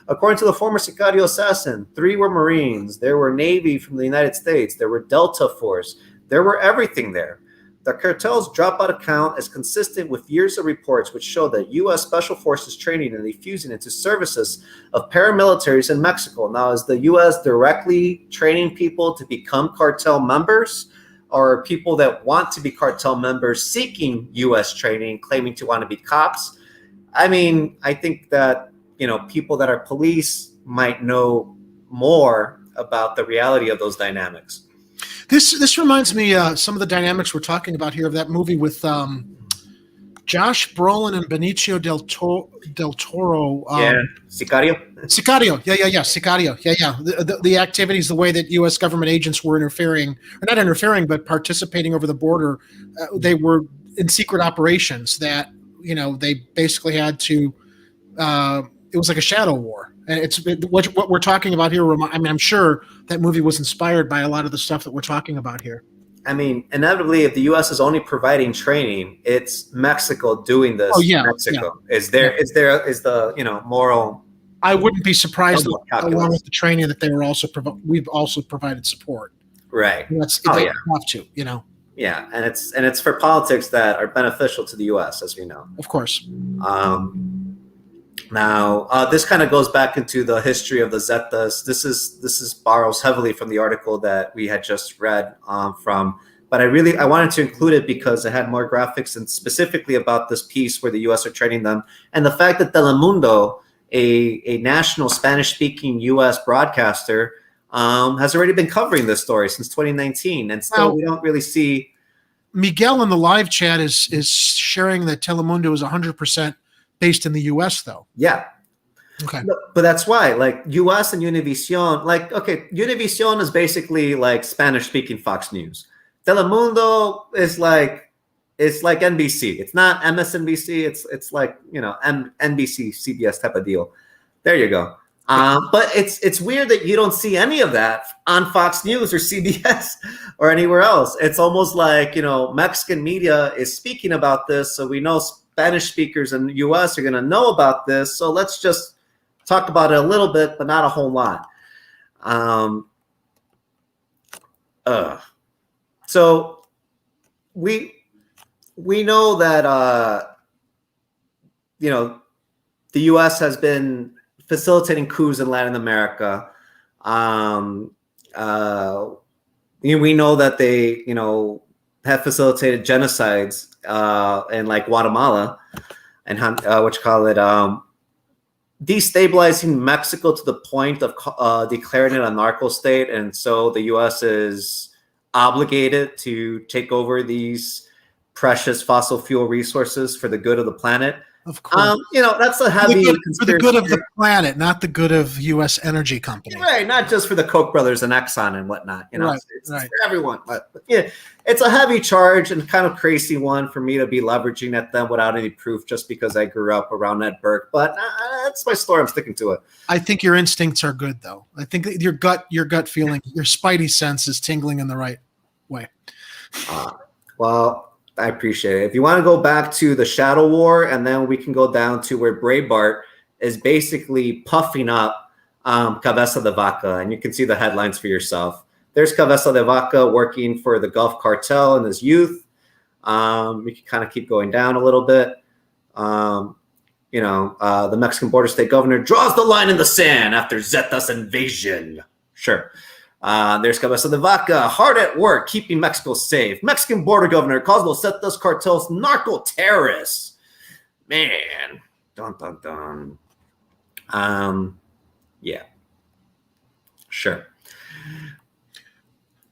According to the former Sicario assassin, 3 were Marines. There were Navy from the United States. There were Delta Force. There were everything there. The cartel's dropout account is consistent with years of reports which show that U.S. Special Forces training and diffusing into services of paramilitaries in Mexico. Now, is the U.S. directly training people to become cartel members, or people that want to be cartel members seeking U.S. training, claiming to want to be cops? I mean, I think that, you know, people that are police might know more about the reality of those dynamics. This reminds me some of the dynamics we're talking about here of that movie with Josh Brolin and Benicio del Toro. Sicario. Sicario. The activities, the way that U.S. government agents were interfering, or not interfering, but participating over the border. They were in secret operations that, you know, they basically had to. It was like a shadow war, and what we're talking about here. I mean, I'm sure that movie was inspired by a lot of the stuff that we're talking about here. I mean, inevitably, if the U.S. is only providing training, it's Mexico doing this. Oh yeah, Mexico is the, you know, moral. I wouldn't be surprised along with the training that they were also we've also provided support. Right. They have to, you know. Yeah, and it's for politics that are beneficial to the U.S., as we know. Of course. Now, this kind of goes back into the history of the Zetas. This borrows heavily from the article that we had just read from. But I wanted to include it because it had more graphics and specifically about this piece where the U.S. are training them, and the fact that Telemundo, a national Spanish-speaking U.S. broadcaster, has already been covering this story since 2019, and still we don't really see. Miguel in the live chat is sharing that Telemundo is 100% based in the U.S. though. Yeah. Okay. But that's why, like, U.S. and Univision, like, okay, Univision is basically like Spanish-speaking Fox News. Telemundo is like, it's like NBC. It's not MSNBC. It's like, you know, NBC, CBS type of deal. There you go. But it's weird that you don't see any of that on Fox News or CBS or anywhere else. It's almost like, you know, Mexican media is speaking about this, so we know Spanish speakers in the U.S. are going to know about this. So let's just talk about it a little bit, but not a whole lot. So we know that you know, the U.S. has been facilitating coups in Latin America. We know that they, you know, have facilitated genocides in like Guatemala and destabilizing Mexico to the point of declaring it a narco state. And so the U.S. is obligated to take over these precious fossil fuel resources for the good of the planet. Of course. That's a heavy For the good of the planet, not the good of U.S. energy companies. Right, not just for the Koch brothers and Exxon and whatnot. Right, it's for everyone. But yeah, it's a heavy charge and kind of crazy one for me to be leveraging at them without any proof, just because I grew up around Ed Burke. But that's my story. I'm sticking to it. I think your instincts are good, though. I think that your gut feeling, your spidey sense is tingling in the right way. Well, I appreciate it. If you want to go back to the Shadow War, and then we can go down to where Breitbart is basically puffing up Cabeza de Vaca, and you can see the headlines for yourself. There's Cabeza de Vaca working for the Gulf Cartel in his youth. We can kind of keep going down a little bit. The Mexican border state governor draws the line in the sand after Zeta's invasion. Sure. There's Cabeza de Vaca, hard at work, keeping Mexico safe. Mexican border governor calls Los Zetas cartels narco-terrorists. Man. Dun, dun, dun. Yeah. Sure.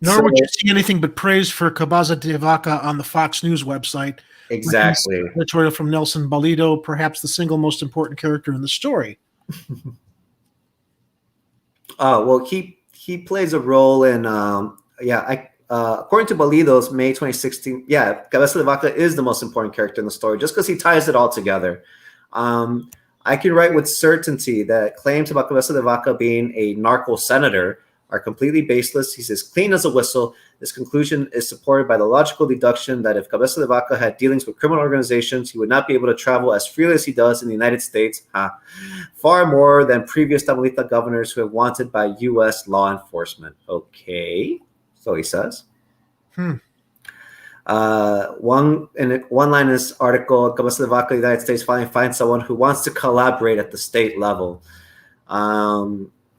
Nor would you see anything but praise for Cabeza de Vaca on the Fox News website. Exactly. Editorial from Nelson Balido, perhaps the single most important character in the story. Well, he plays a role in, according to Balido's May 2016, Cabeza de Vaca is the most important character in the story, just because he ties it all together. I can write with certainty that claims about Cabeza de Vaca being a narco senator are completely baseless. He's as clean as a whistle. This conclusion is supported by the logical deduction that if Cabeza de Vaca had dealings with criminal organizations, he would not be able to travel as freely as he does in the United States, far more than previous Tamaulipas governors who have wanted by U.S. law enforcement. Okay, so he says. One line in this article, Cabeza de Vaca, the United States finally finds someone who wants to collaborate at the state level.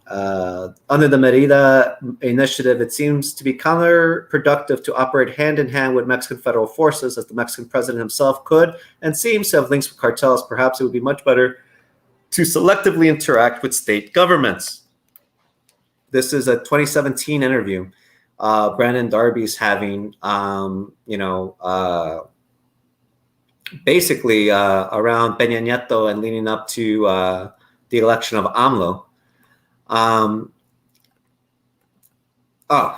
Under the Merida initiative, it seems to be counterproductive to operate hand-in-hand with Mexican federal forces, as the Mexican president himself could and seems to have links with cartels. Perhaps it would be much better to selectively interact with state governments. This is a 2017 interview Brandon Darby's having, basically around Peña Nieto and leading up to the election of AMLO.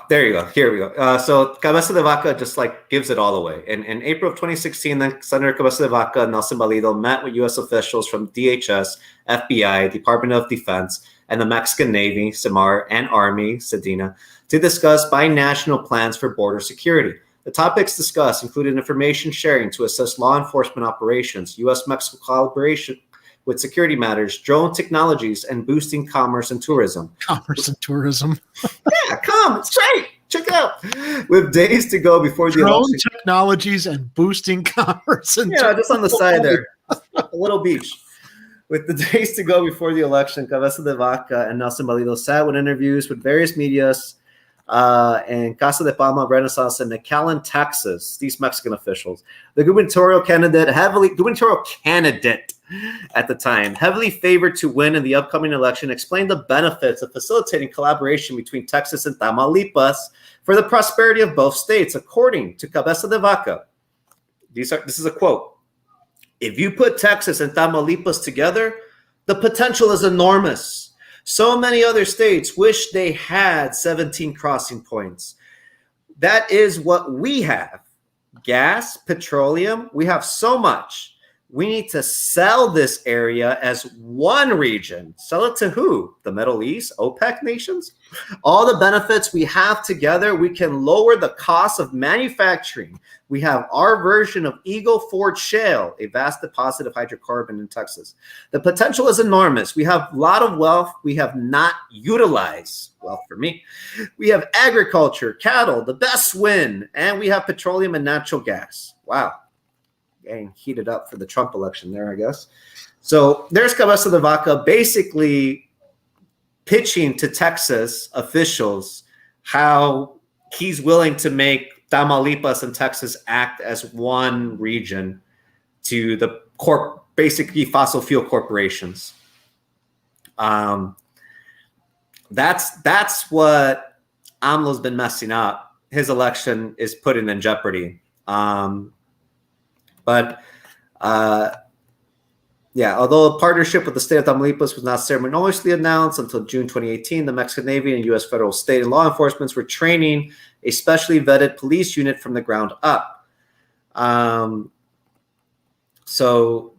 There you go. Here we go. So Cabeza de Vaca just gives it all away. In April of 2016, then Senator Cabeza de Vaca and Nelson Balido met with U.S. officials from DHS, FBI, Department of Defense, and the Mexican Navy, SEMAR, and Army, SEDENA, to discuss binational plans for border security. The topics discussed included information sharing to assess law enforcement operations, U.S.-Mexico collaboration with security matters, drone technologies, and boosting commerce and tourism. Commerce and tourism. Yeah, come, it's great. Check it out. With days to go before the drone election. Technologies and boosting commerce and tourism. Just on the side there, a little beach. With the days to go before the election, Cabeza de Vaca and Nelson Balido sat with interviews with various medias in Casa de Palma, Renaissance, and McAllen, Texas. These Mexican officials, the gubernatorial candidate at the time, heavily favored to win in the upcoming election, explained the benefits of facilitating collaboration between Texas and Tamaulipas for the prosperity of both states. According to Cabeza de Vaca, this is a quote: "If you put Texas and Tamaulipas together, the potential is enormous. So many other states wish they had 17 crossing points. That is what we have. Gas, petroleum, we have so much. We need to sell this area as one region." Sell it to who? The Middle East? OPEC nations? "All the benefits we have together, we can lower the cost of manufacturing. We have our version of Eagle Ford Shale, a vast deposit of hydrocarbon in Texas. The potential is enormous. We have a lot of wealth we have not utilized." Wealth for me. "We have agriculture, cattle, the best wind, and we have petroleum and natural gas." Wow. Getting heated up for the Trump election there, I guess. So there's Cabeza de Vaca basically pitching to Texas officials how he's willing to make Tamaulipas and Texas act as one region to the basically fossil fuel corporations. That's what AMLO's been messing up. His election is putting in jeopardy. But yeah, although a partnership with the state of Tamaulipas was not ceremoniously announced until June 2018, the Mexican Navy and U.S. federal, state, and law enforcement were training a specially vetted police unit from the ground up. So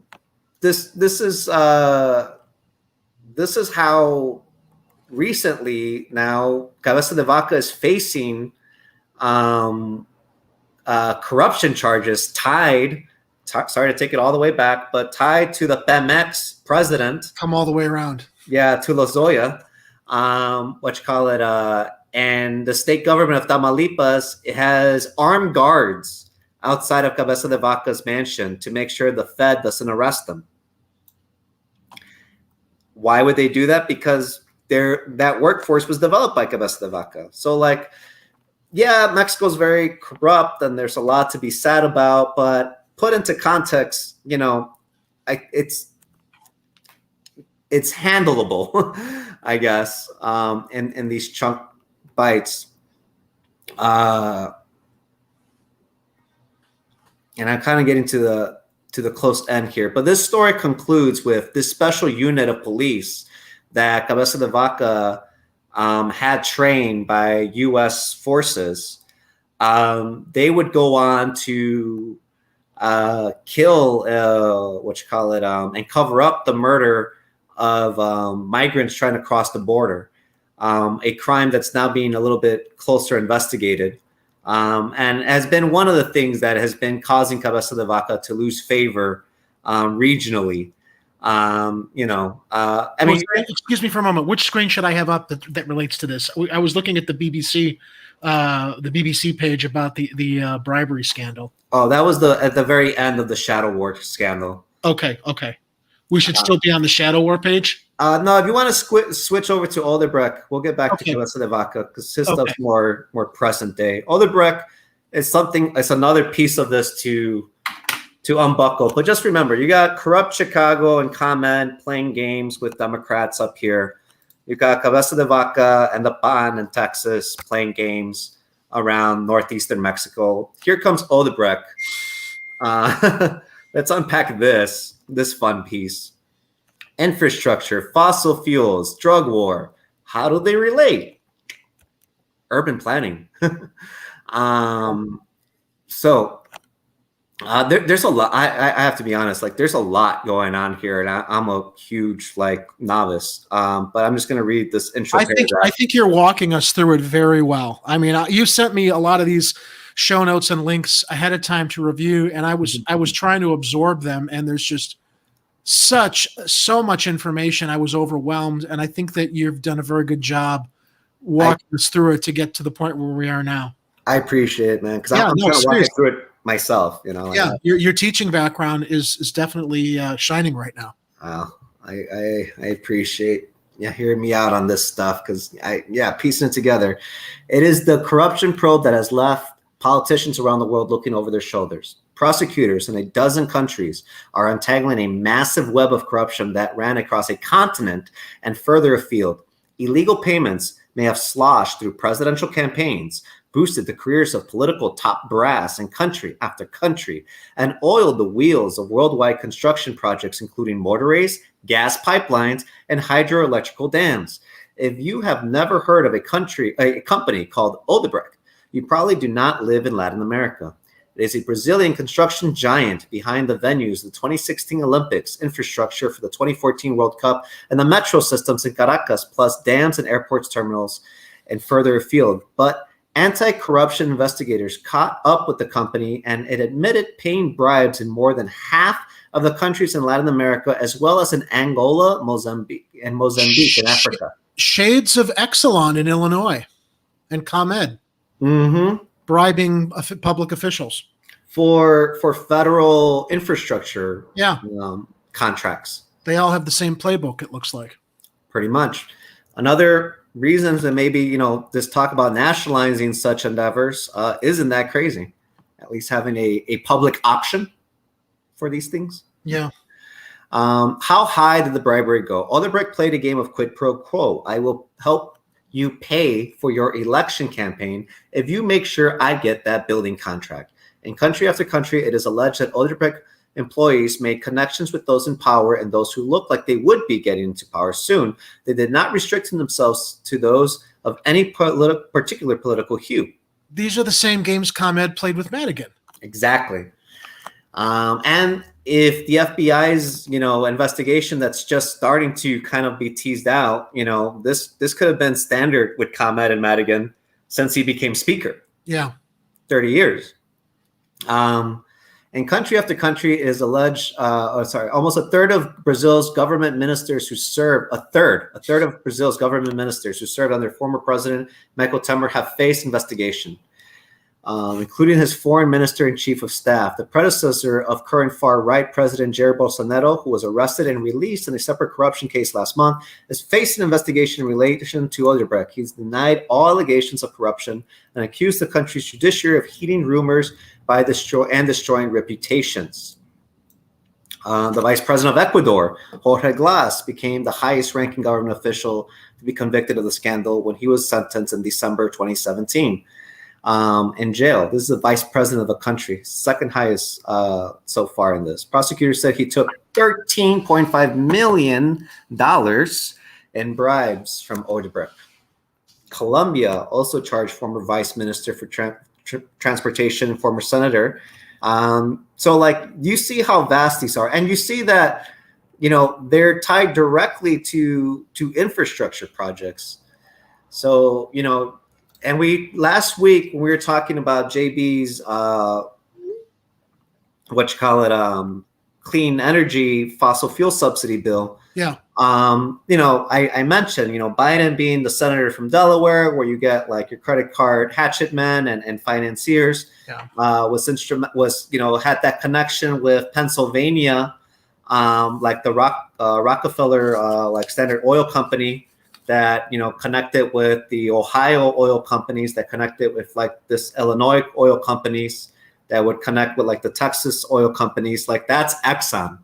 this is how recently now Cabeza de Vaca is facing corruption charges tied. Sorry to take it all the way back, but tied to the Pemex president. Come all the way around. Yeah, to Lozoya, and the state government of Tamaulipas, it has armed guards outside of Cabeza de Vaca's mansion to make sure the Fed doesn't arrest them. Why would they do that? Because that workforce was developed by Cabeza de Vaca. So, like, yeah, Mexico's very corrupt, and there's a lot to be sad about, but put into context, you know, it's handleable, I guess, in these chunk bites. And I'm kind of getting to the close end here, but this story concludes with this special unit of police that Cabeza de Vaca had trained by U.S. forces. They would go on to kill, and cover up the murder of migrants trying to cross the border, a crime that's now being a little bit closer investigated, and has been one of the things that has been causing Cabeza de Vaca to lose favor regionally. I mean, excuse me for a moment. Which screen should I have up that relates to this? I was looking at the BBC page about the bribery scandal. Oh, that was at the very end of the Shadow War scandal. Okay. We should still be on the Shadow War page? No, if you want to switch over to Odebrecht, we'll get back to Cabeza de Vaca because his stuff's more present day. Odebrecht is something. It's another piece of this to unbuckle. But just remember, you got corrupt Chicago and ComEd playing games with Democrats up here. You got Cabeza de Vaca and the PAN in Texas playing games around northeastern Mexico. Here comes Odebrecht. Let's unpack this fun piece. Infrastructure, fossil fuels, drug war. How do they relate? Urban planning. There's a lot. I have to be honest. Like, there's a lot going on here, and I'm a huge novice. But I'm just going to read this intro. I think you're walking us through it very well. I mean, you sent me a lot of these show notes and links ahead of time to review, and I was trying to absorb them, and there's just so much information. I was overwhelmed, and I think that you've done a very good job walking us through it to get to the point where we are now. I appreciate it, man, because I'm trying to walk through it myself. Your teaching background is definitely shining right now. Wow, I appreciate hearing me out on this stuff, because piecing it together. It is the corruption probe that has left politicians around the world looking over their shoulders. Prosecutors in a dozen countries are untangling a massive web of corruption that ran across a continent and further afield. Illegal payments may have sloshed through presidential campaigns, boosted the careers of political top brass in country after country, and oiled the wheels of worldwide construction projects, including motorways, gas pipelines, and hydroelectrical dams. If you have never heard of a company called Odebrecht, you probably do not live in Latin America. It is a Brazilian construction giant behind the venues, the 2016 Olympics, infrastructure for the 2014 World Cup, and the metro systems in Caracas, plus dams and airports terminals and further afield. But anti-corruption investigators caught up with the company, and it admitted paying bribes in more than half of the countries in Latin America, as well as in Angola, Mozambique in Africa. Shades of Exelon in Illinois and ComEd. Mm-hmm. Bribing public officials for federal infrastructure contracts. They all have the same playbook, it looks like. Pretty much. Another reasons that maybe this talk about nationalizing such endeavors isn't that crazy. At least having a public option for these things. Yeah. How high did the bribery go? Odebrecht played a game of quid pro quo. I will help you pay for your election campaign if you make sure I get that building contract. In country after country, it is alleged that Odebrecht employees made connections with those in power and those who looked like they would be getting into power soon. They did not restrict themselves to those of any particular political hue. These are the same games ComEd played with Madigan. Exactly. And if the FBI's, investigation that's just starting to kind of be teased out, this could have been standard with ComEd and Madigan since he became speaker. Yeah. 30 years. And country after country is alleged, almost a third of Brazil's government ministers who served, a third of Brazil's government ministers who served under former president Michael Temer have faced investigation, including his foreign minister and chief of staff. The predecessor of current far-right president Jair Bolsonaro, who was arrested and released in a separate corruption case last month, is facing investigation in relation to Odebrecht. He's denied all allegations of corruption and accused the country's judiciary of heeding rumors by destroying reputations. The vice president of Ecuador, Jorge Glass, became the highest-ranking government official to be convicted of the scandal when he was sentenced in December 2017 in jail. This is the vice president of a country, second highest so far in this. Prosecutors said he took $13.5 million in bribes from Odebrecht. Colombia also charged former vice minister for transportation, former senator. So you see how vast these are, and you see that they're tied directly to infrastructure projects. So and last week when we were talking about JB's clean energy fossil fuel subsidy bill. Yeah. I mentioned, Biden being the senator from Delaware, where you get your credit card hatchet men and financiers, had that connection with Pennsylvania, the Rockefeller, Standard Oil Company that, connected with the Ohio oil companies that connected with this Illinois oil companies that would connect with the Texas oil companies. That's Exxon,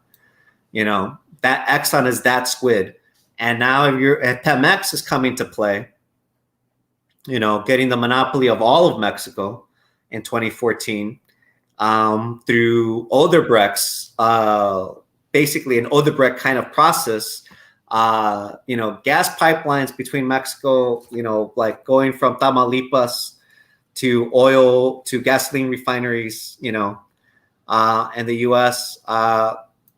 that Exxon is that squid. And now Pemex is coming to play, getting the monopoly of all of Mexico in 2014 through Odebrecht's, basically an Odebrecht kind of process, gas pipelines between Mexico, going from Tamaulipas to oil to gasoline refineries, and the U.S.,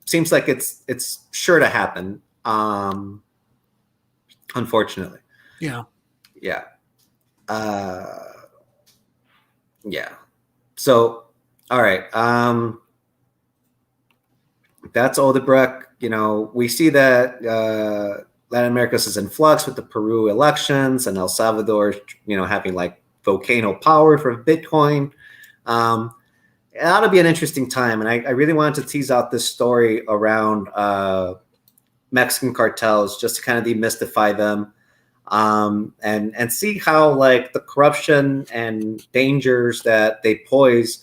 seems like it's sure to happen. Unfortunately. Yeah. Yeah. Yeah. So, all right. That's Odebrecht. We see that Latin America is in flux with the Peru elections and El Salvador, having volcano power for Bitcoin. It ought to be an interesting time. And I really wanted to tease out this story around Mexican cartels just to kind of demystify them and see how the corruption and dangers that they pose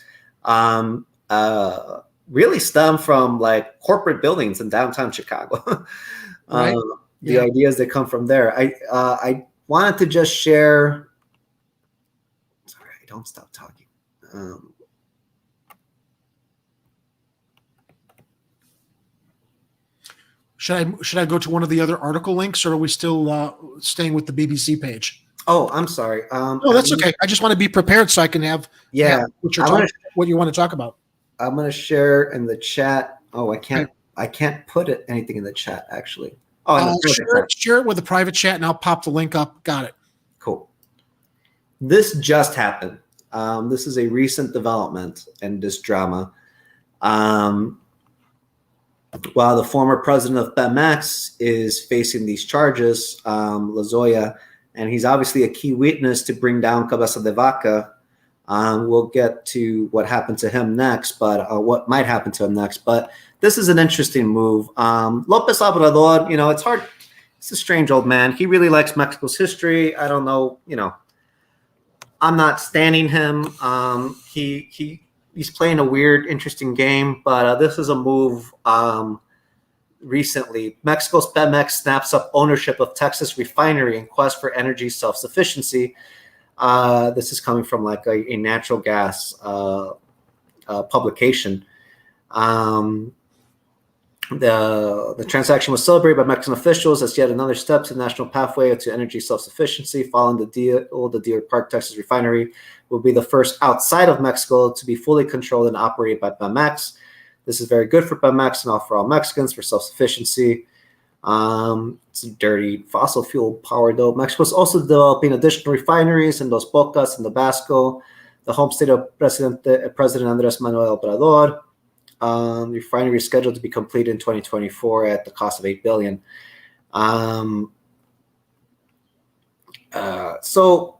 really stem from corporate buildings in downtown Chicago. Right. The ideas that come from there. I wanted to just share. Sorry, don't stop talking. Should I go to one of the other article links, or are we still staying with the BBC page? Oh, I'm sorry. No, that's okay. I just want to be prepared so I can have what you want to talk about. I'm going to share in the chat. Oh, I can't. Okay. I can't put anything in the chat actually. Oh, share it with a private chat, and I'll pop the link up. Got it. Cool. This just happened. This is a recent development in this drama. While the former president of Pemex is facing these charges, Lozoya, and he's obviously a key witness to bring down Cabeza de Vaca. We'll get to what happened to him next, but what might happen to him next. But this is an interesting move. López Obrador, it's hard. It's a strange old man. He really likes Mexico's history. I don't know, I'm not standing him. He's playing a weird, interesting game, but this is a move recently. Mexico's Pemex snaps up ownership of Texas refinery in quest for energy self-sufficiency. This is coming from a natural gas publication. The transaction was celebrated by Mexican officials as yet another step to the national pathway to energy self-sufficiency. Following the deal, the Deer Park, Texas refinery will be the first outside of Mexico to be fully controlled and operated by Pemex. This is very good for Pemex and all for all Mexicans for self-sufficiency. It's dirty fossil fuel power, though. Mexico is also developing additional refineries in Dos Bocas and Tabasco, the home state of President Andrés Manuel Obrador. The refinery is scheduled to be completed in 2024 at the cost of $8 billion. So,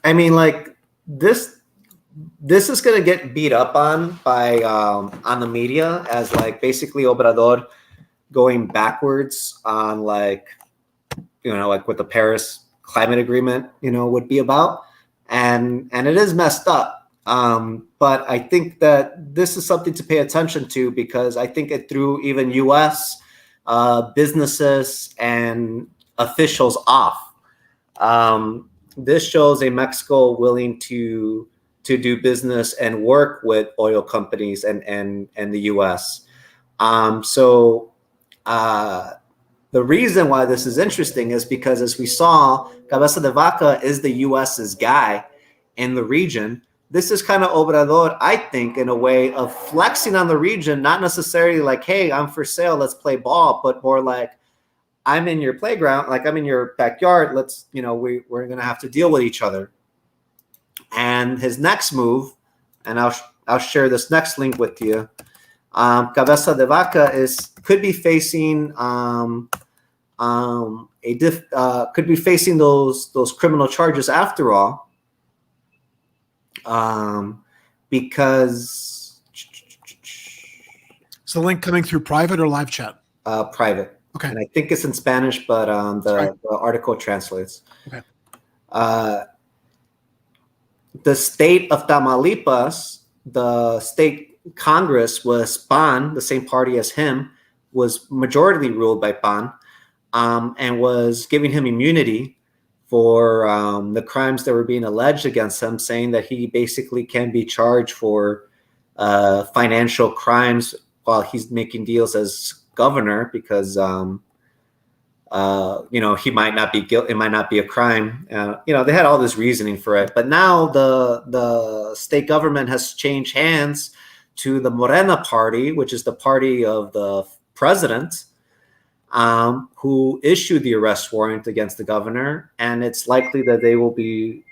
I mean, like this is going to get beat up on by on the media as like basically Obrador going backwards on like, you know, like what the Paris climate agreement, you know, would be about, and it is messed up. But I think that this is something to pay attention to because I think it threw even U.S. Businesses and officials off. This shows a Mexico willing to do business and work with oil companies and the U.S. So the reason why this is interesting is because, as we saw, Cabeza de Vaca is the U.S.'s guy in the region. This is kind of Obrador, I think, in a way of flexing on the region, not necessarily like, hey, I'm for sale, let's play ball, but more like, I'm in your playground, like I'm in your backyard, let's, you know, we're going to have to deal with each other. And his next move, and I'll share this next link with you, Cabeza de Vaca could be facing those criminal charges after all. Because is the link coming through private or live chat? Private. Okay. And I think it's in Spanish, but the article translates. Okay. The state of Tamaulipas, the state Congress was PAN, the same party as him, was majority ruled by PAN, and was giving him immunity for the crimes that were being alleged against him, saying that he basically can be charged for financial crimes while he's making deals as governor because, you know, he might not be guilty. It might not be a crime. You know, they had all this reasoning for it. But now the state government has changed hands to the Morena party, which is the party of the president, who issued the arrest warrant against the governor, and it's likely that they will be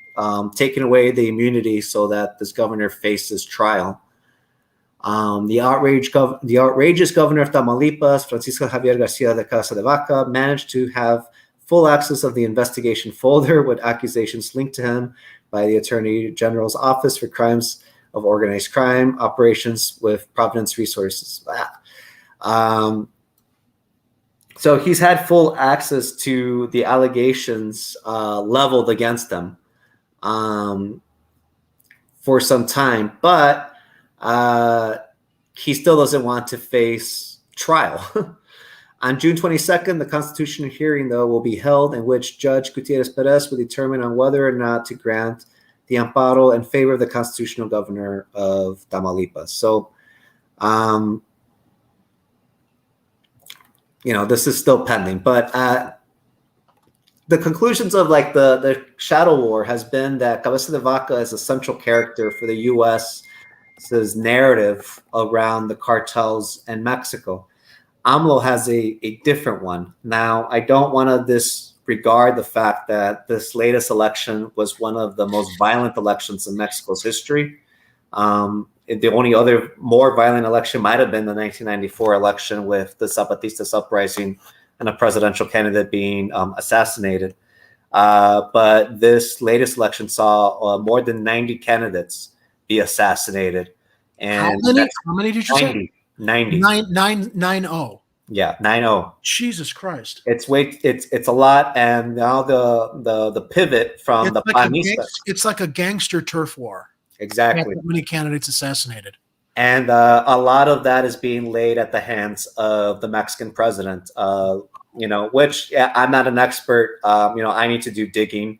taking away the immunity so that this governor faces trial. The outrageous governor of Tamaulipas, Francisco Javier Garcia de Casa de Vaca, managed to have full access of the investigation folder with accusations linked to him by the Attorney General's Office for Crimes of Organized Crime Operations with Providence Resources. So he's had full access to the allegations leveled against him for some time, but he still doesn't want to face trial. On June 22nd, the constitutional hearing, though, will be held in which Judge Gutierrez Perez will determine on whether or not to grant the amparo in favor of the constitutional governor of Tamaulipas. So, you know, this is still pending, but the conclusions of like the shadow war has been that Cabeza de Vaca is a central character for the U.S.'s narrative around the cartels in Mexico. AMLO has a different one. Now, I don't want to disregard the fact that this latest election was one of the most violent elections in Mexico's history. The only other more violent election might have been the 1994 election with the Zapatistas uprising and a presidential candidate being assassinated. But this latest election saw more than 90 candidates be assassinated. And how many did you say? 90. 990. Yeah, 90. Jesus Christ. It's a lot, and now the pivot from it's like a gangster turf war. Exactly. That many candidates assassinated. And a lot of that is being laid at the hands of the Mexican president, you know, which I'm not an expert. You know, I need to do digging.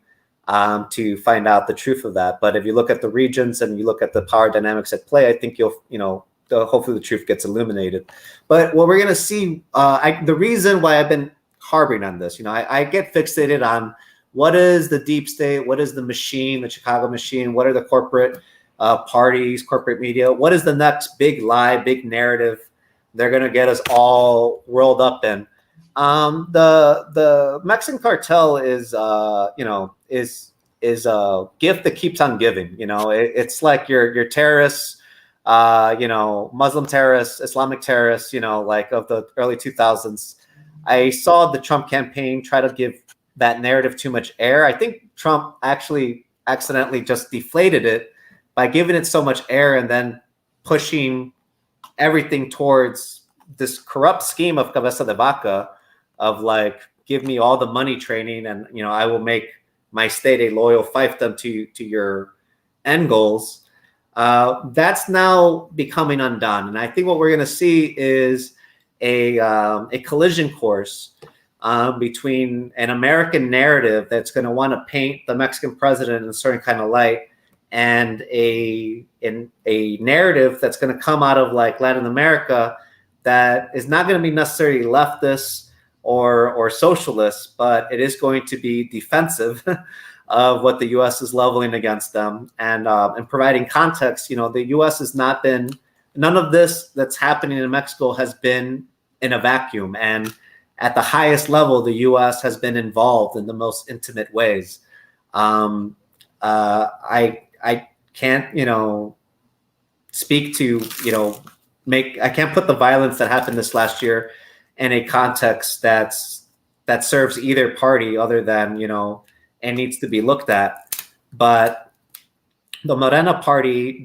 to find out the truth of that. But if you look at the regions and you look at the power dynamics at play, I think hopefully the truth gets illuminated. But what we're going to see, the reason why I've been harboring on this, I get fixated on what is the deep state, what is the machine, the Chicago machine, what are the corporate parties, corporate media, what is the next big lie, big narrative they're going to get us all rolled up in. The Mexican cartel is a gift that keeps on giving. It's like your terrorists, Muslim terrorists, Islamic terrorists, like of the early 2000s. I saw the Trump campaign try to give that narrative too much air. I think Trump actually accidentally just deflated it by giving it so much air and then pushing everything towards this corrupt scheme of Cabeza de Vaca of like, give me all the money training and, I will make my state a loyal fiefdom to your end goals. That's now becoming undone. And I think what we're going to see is a collision course between an American narrative that's going to want to paint the Mexican president in a certain kind of light and a narrative that's going to come out of like Latin America that is not going to be necessarily leftist or socialist, but it is going to be defensive of what the U.S. is leveling against them and providing context. The U.S. has not been, none of this that's happening in Mexico has been in a vacuum. And at the highest level, the U.S. has been involved in the most intimate ways. I can't, speak to, I can't put the violence that happened this last year in a context that serves either party other than, and needs to be looked at. But the Morena party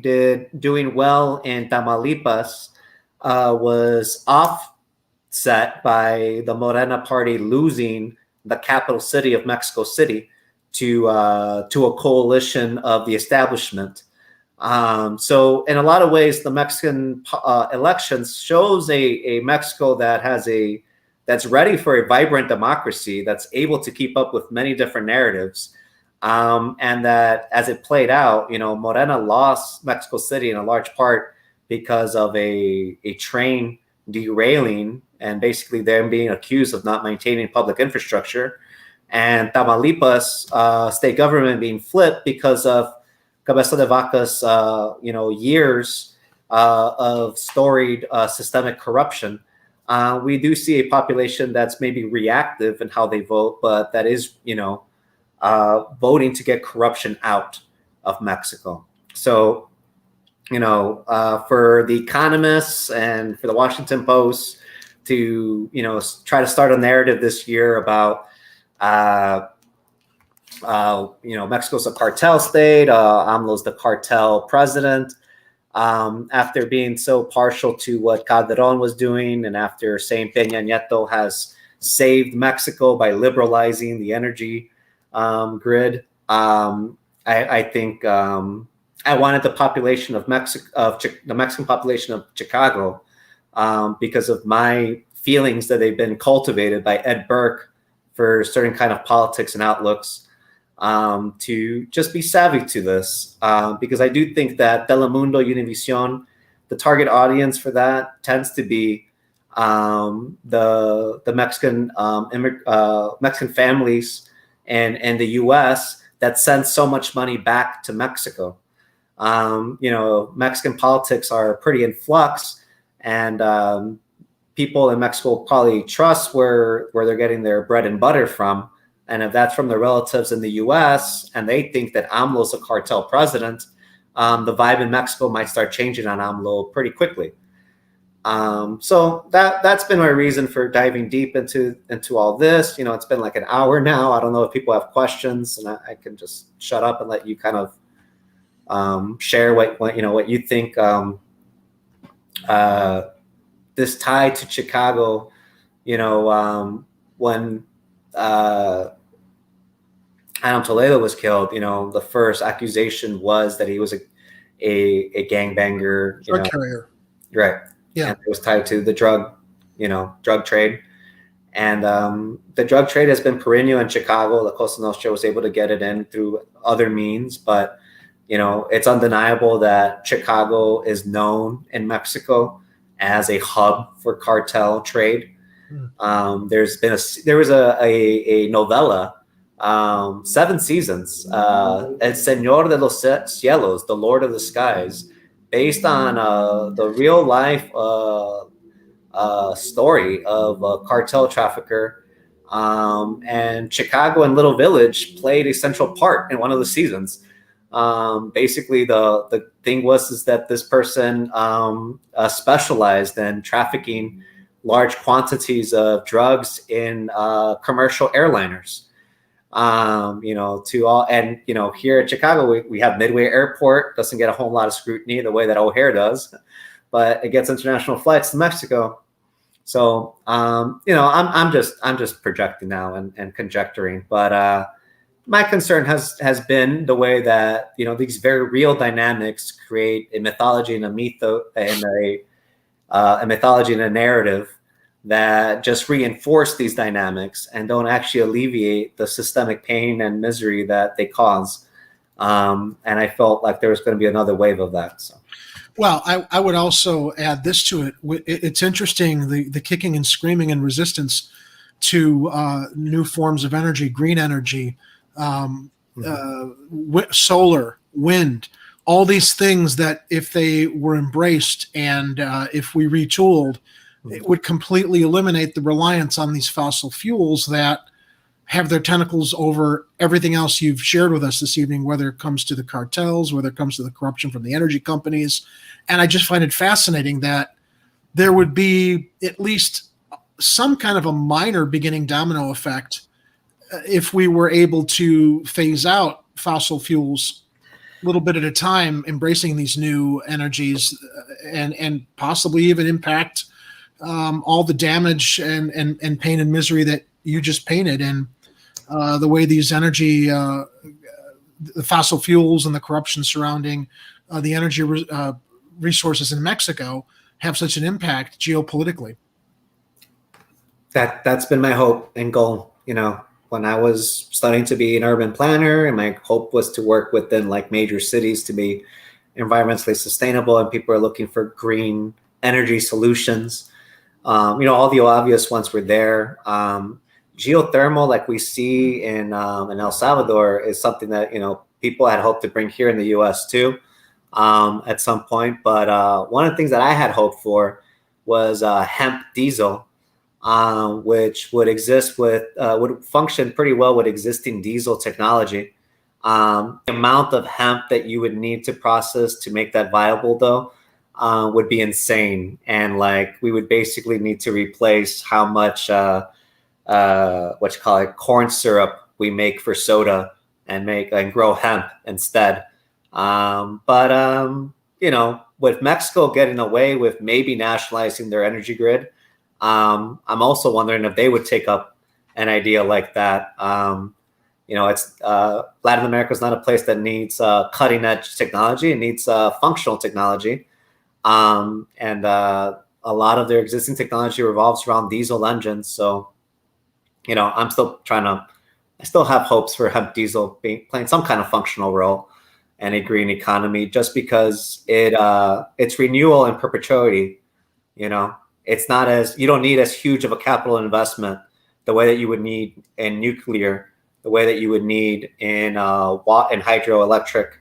doing well in Tamaulipas was offset by the Morena party losing the capital city of Mexico City to a coalition of the establishment. So in a lot of ways, the Mexican elections shows a Mexico that's ready for a vibrant democracy, that's able to keep up with many different narratives. And that as it played out, Morena lost Mexico City in a large part because of a train derailing and basically them being accused of not maintaining public infrastructure, and Tamaulipas state government being flipped because of Cabeza de Vaca's years of storied systemic corruption. We do see a population that's maybe reactive in how they vote, but that is voting to get corruption out of Mexico. So for the economists and for the Washington Post to try to start a narrative this year about Mexico's a cartel state, AMLO's the cartel president, after being so partial to what Calderon was doing, and after saying Peña Nieto has saved Mexico by liberalizing the energy grid. I think I wanted the population of the Mexican population of Chicago, because of my feelings that they've been cultivated by Ed Burke for certain kind of politics and outlooks, to just be savvy to this, because I do think that Telemundo, Univision, the target audience for that tends to be the Mexican Mexican families and the U.S. that send so much money back to Mexico. Mexican politics are pretty in flux, and people in Mexico probably trust where they're getting their bread and butter from. And if that's from their relatives in the U.S. and they think that AMLO's a cartel president, the vibe in Mexico might start changing on AMLO pretty quickly. So that's been my reason for diving deep into all this. It's been like an hour now. I don't know if people have questions, and I can just shut up and let you kind of share what you think. This tie to Chicago, when Adam Toledo was killed, the first accusation was that he was a gangbanger, drug carrier. Right. Yeah. And it was tied to the drug trade. And the drug trade has been perennial in Chicago. La Cosa Nostra was able to get it in through other means, but it's undeniable that Chicago is known in Mexico as a hub for cartel trade. There was a novella, 7 seasons, El Señor de los Cielos, the Lord of the Skies, based on the real life story of a cartel trafficker. And Chicago and Little Village played a central part in one of the seasons. Basically, the thing was that this person specialized in trafficking large quantities of drugs in commercial airliners. Here at Chicago, we have Midway Airport, doesn't get a whole lot of scrutiny the way that O'Hare does, but it gets international flights to Mexico. So, I'm just projecting now and conjecturing, but my concern has been the way that these very real dynamics create a mythology and a mytho and a mythology and a narrative that just reinforce these dynamics and don't actually alleviate the systemic pain and misery that they cause. And I felt like there was going to be another wave of that. So. Well, I would also add this to it. It's interesting, the kicking and screaming and resistance to new forms of energy, green energy, solar, wind, all these things that if they were embraced and if we retooled, it would completely eliminate the reliance on these fossil fuels that have their tentacles over everything else you've shared with us this evening, whether it comes to the cartels, whether it comes to the corruption from the energy companies. And I just find it fascinating that there would be at least some kind of a minor beginning domino effect if we were able to phase out fossil fuels a little bit at a time, embracing these new energies and possibly even impact all the damage and pain and misery that you just painted, and the way these energy, the fossil fuels and the corruption surrounding the energy resources in Mexico have such an impact geopolitically. That's been my hope and goal. When I was studying to be an urban planner, and my hope was to work within like major cities to be environmentally sustainable, and people are looking for green energy solutions. All the obvious ones were there. Geothermal, like we see in El Salvador, is something that people had hoped to bring here in the U.S. too at some point. But one of the things that I had hoped for was hemp diesel, which would would function pretty well with existing diesel technology. The amount of hemp that you would need to process to make that viable, though, would be insane. And we would basically need to replace how much corn syrup we make for soda and grow hemp instead. With Mexico getting away with maybe nationalizing their energy grid, I'm also wondering if they would take up an idea like that. It's Latin America is not a place that needs cutting edge technology. It needs functional technology. And a lot of their existing technology revolves around diesel engines. So, I still have hopes for hemp diesel playing some kind of functional role in a green economy, just because it's renewal and perpetuity. It's not you don't need as huge of a capital investment the way that you would need in nuclear, the way that you would need in hydroelectric.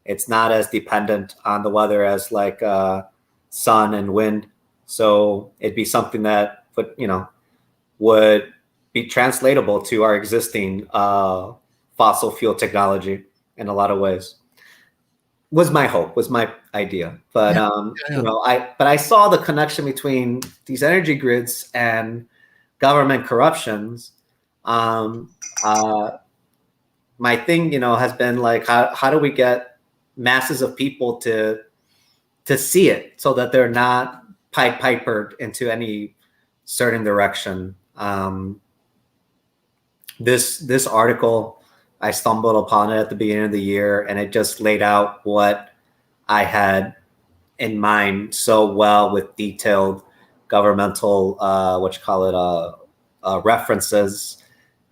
It's not as dependent on the weather as sun and wind. So it'd be something that would be translatable to our existing fossil fuel technology in a lot of ways. Was my hope, was my idea. But I saw the connection between these energy grids and government corruptions. My thing, has been how do we get masses of people to see it so that they're not pipered into any certain direction. This article, I stumbled upon it at the beginning of the year, and it just laid out what I had in mind so well with detailed governmental, references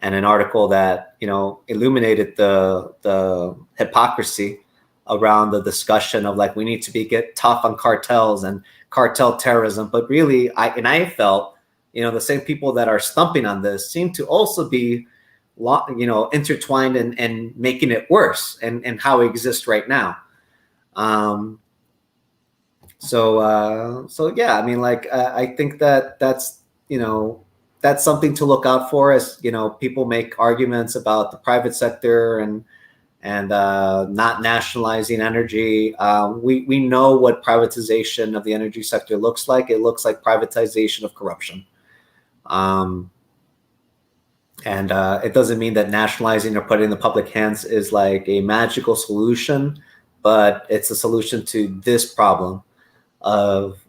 and an article that, you know, illuminated the hypocrisy around the discussion of like, we need to get tough on cartels and cartel terrorism. But really, I felt, you know, the same people that are stumping on this seem to also be, you know, intertwined and making it worse and how it exists right now. So yeah, I mean, like, I think that's, you know, that's something to look out for as, you know, people make arguments about the private sector and not nationalizing energy. We know what privatization of the energy sector looks like. It looks like privatization of corruption. And it doesn't mean that nationalizing or putting in the public hands is like a magical solution, but it's a solution to this problem of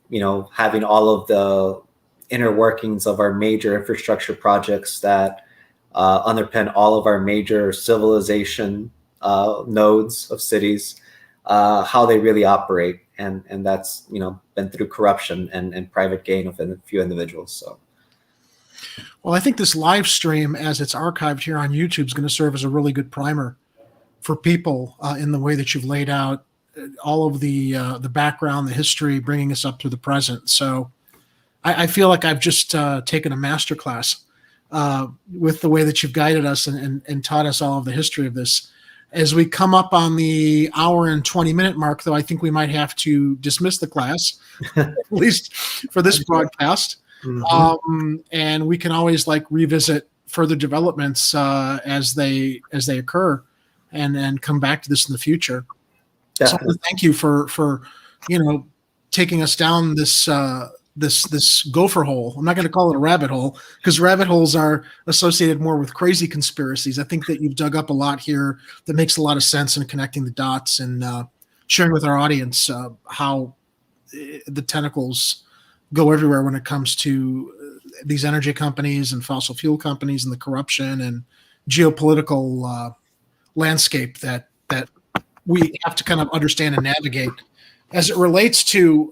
you know, having all of the inner workings of our major infrastructure projects that underpin all of our major civilization nodes of cities, how they really operate, and that's, you know, been through corruption and private gain of a few individuals. So. Well, I think this live stream, as it's archived here on YouTube, is going to serve as a really good primer for people in the way that you've laid out all of the background, the history, bringing us up to the present. So I feel like I've just taken a masterclass with the way that you've guided us and taught us all of the history of this. As we come up on the hour and 20-minute mark, though, I think we might have to dismiss the class, at least for this broadcast. Mm-hmm. And we can always like revisit further developments as they occur, and come back to this in the future. Definitely. So thank you for you know, taking us down this this gopher hole. I'm not going to call it a rabbit hole, because rabbit holes are associated more with crazy conspiracies. I think that you've dug up a lot here that makes a lot of sense in connecting the dots and sharing with our audience how the tentacles go everywhere when it comes to these energy companies and fossil fuel companies and the corruption and geopolitical landscape that we have to kind of understand and navigate as it relates to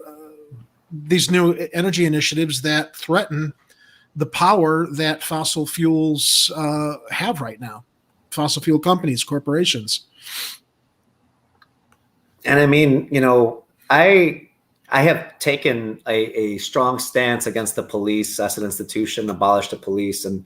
these new energy initiatives that threaten the power that fossil fuels have right now, fossil fuel companies, corporations. And I mean, you know, I have taken a strong stance against the police as an institution, abolish the police. And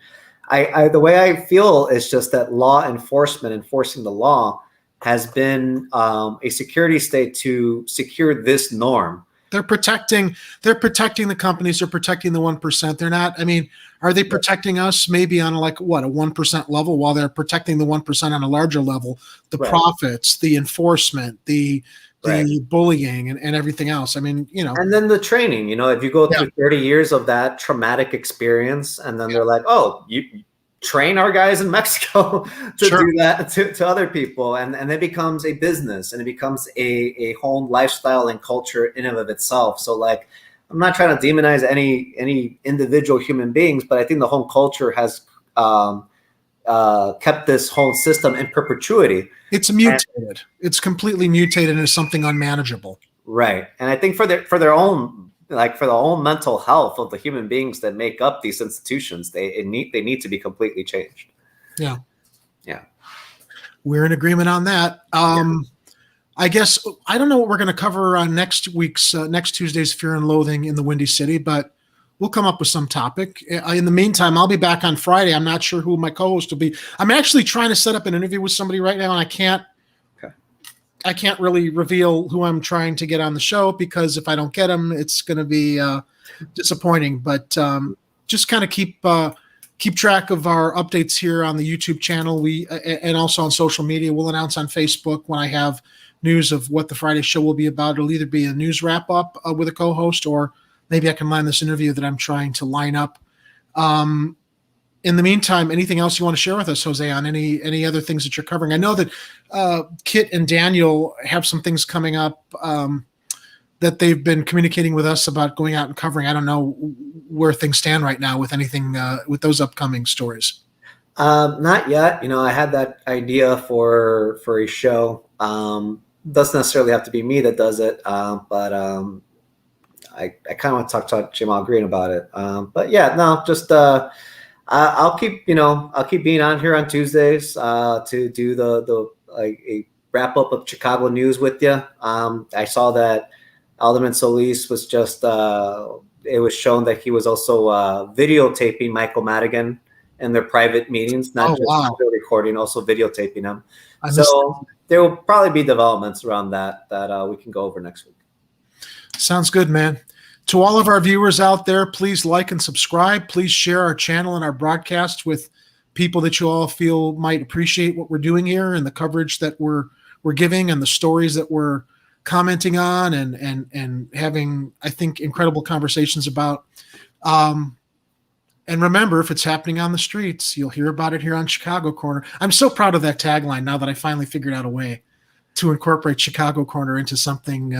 I the way I feel is just that law enforcement, enforcing the law, has been a security state to secure this norm. They're protecting the companies. They're protecting the 1%. They're not. I mean, are they protecting us maybe on like what, a 1% level, while they're protecting the 1% on a larger level? The profits, the enforcement, the bullying, and everything else. I mean, you know. And then the training. You know, if you go through 30 years of that traumatic experience, and then they're like, oh, you train our guys in Mexico to do that to other people, and it becomes a business, and it becomes a whole lifestyle and culture in and of itself. So like, I'm not trying to demonize any individual human beings, but I think the whole culture has kept this whole system in perpetuity. It's mutated. It's completely mutated into something unmanageable. Right. And I think for their own, like, for the own mental health of the human beings that make up these institutions, they need to be completely changed. Yeah. Yeah. We're in agreement on that. I guess, I don't know what we're going to cover on next Tuesday's Fear and Loathing in the Windy City, but we'll come up with some topic. In the meantime, I'll be back on Friday. I'm not sure who my co-host will be. I'm actually trying to set up an interview with somebody right now, and I can't really reveal who I'm trying to get on the show, because if I don't get them, it's going to be disappointing. But just kind of keep track of our updates here on the YouTube channel. And also on social media. We'll announce on Facebook when I have news of what the Friday show will be about. It'll either be a news wrap up with a co-host, or maybe I can line this interview that I'm trying to line up. In the meantime, anything else you want to share with us, Jose, on any other things that you're covering? I know that Kit and Daniel have some things coming up that they've been communicating with us about going out and covering. I don't know where things stand right now with anything with those upcoming stories. Not yet. You know, I had that idea for a show. Doesn't necessarily have to be me that does it, but I kind of want to talk to Jamal Green about it. But yeah, no, just I'll keep being on here on Tuesdays to do the like a wrap up of Chicago news with you. I saw that Alderman Solis was just it was shown that he was also videotaping Michael Madigan in their private meetings, not just video recording, also videotaping them. So there will probably be developments around that we can go over next week. Sounds good, man. To all of our viewers out there, please like and subscribe. Please share our channel and our broadcast with people that you all feel might appreciate what we're doing here and the coverage that we're giving and the stories that we're commenting on and having, I think, incredible conversations about. And remember, if it's happening on the streets, you'll hear about it here on Chicago Corner. I'm so proud of that tagline now that I finally figured out a way to incorporate Chicago Corner into something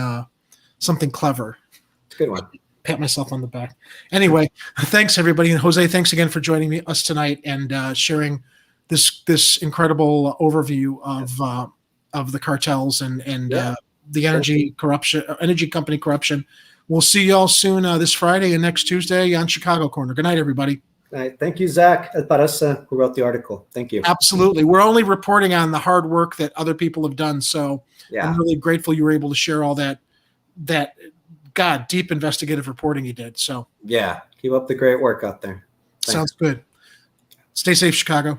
clever. It's a good one. Pat myself on the back. Anyway, thanks everybody. And Jose, thanks again for joining us tonight and sharing this incredible overview of the cartels and the energy company corruption. We'll see y'all soon this Friday and next Tuesday on Chicago Corner. Good night, everybody. All right. Thank you, Zach Esparza, who wrote the article. Thank you. Absolutely. We're only reporting on the hard work that other people have done. So I'm really grateful you were able to share all that deep investigative reporting you did. So yeah, keep up the great work out there. Thanks. Sounds good. Stay safe, Chicago.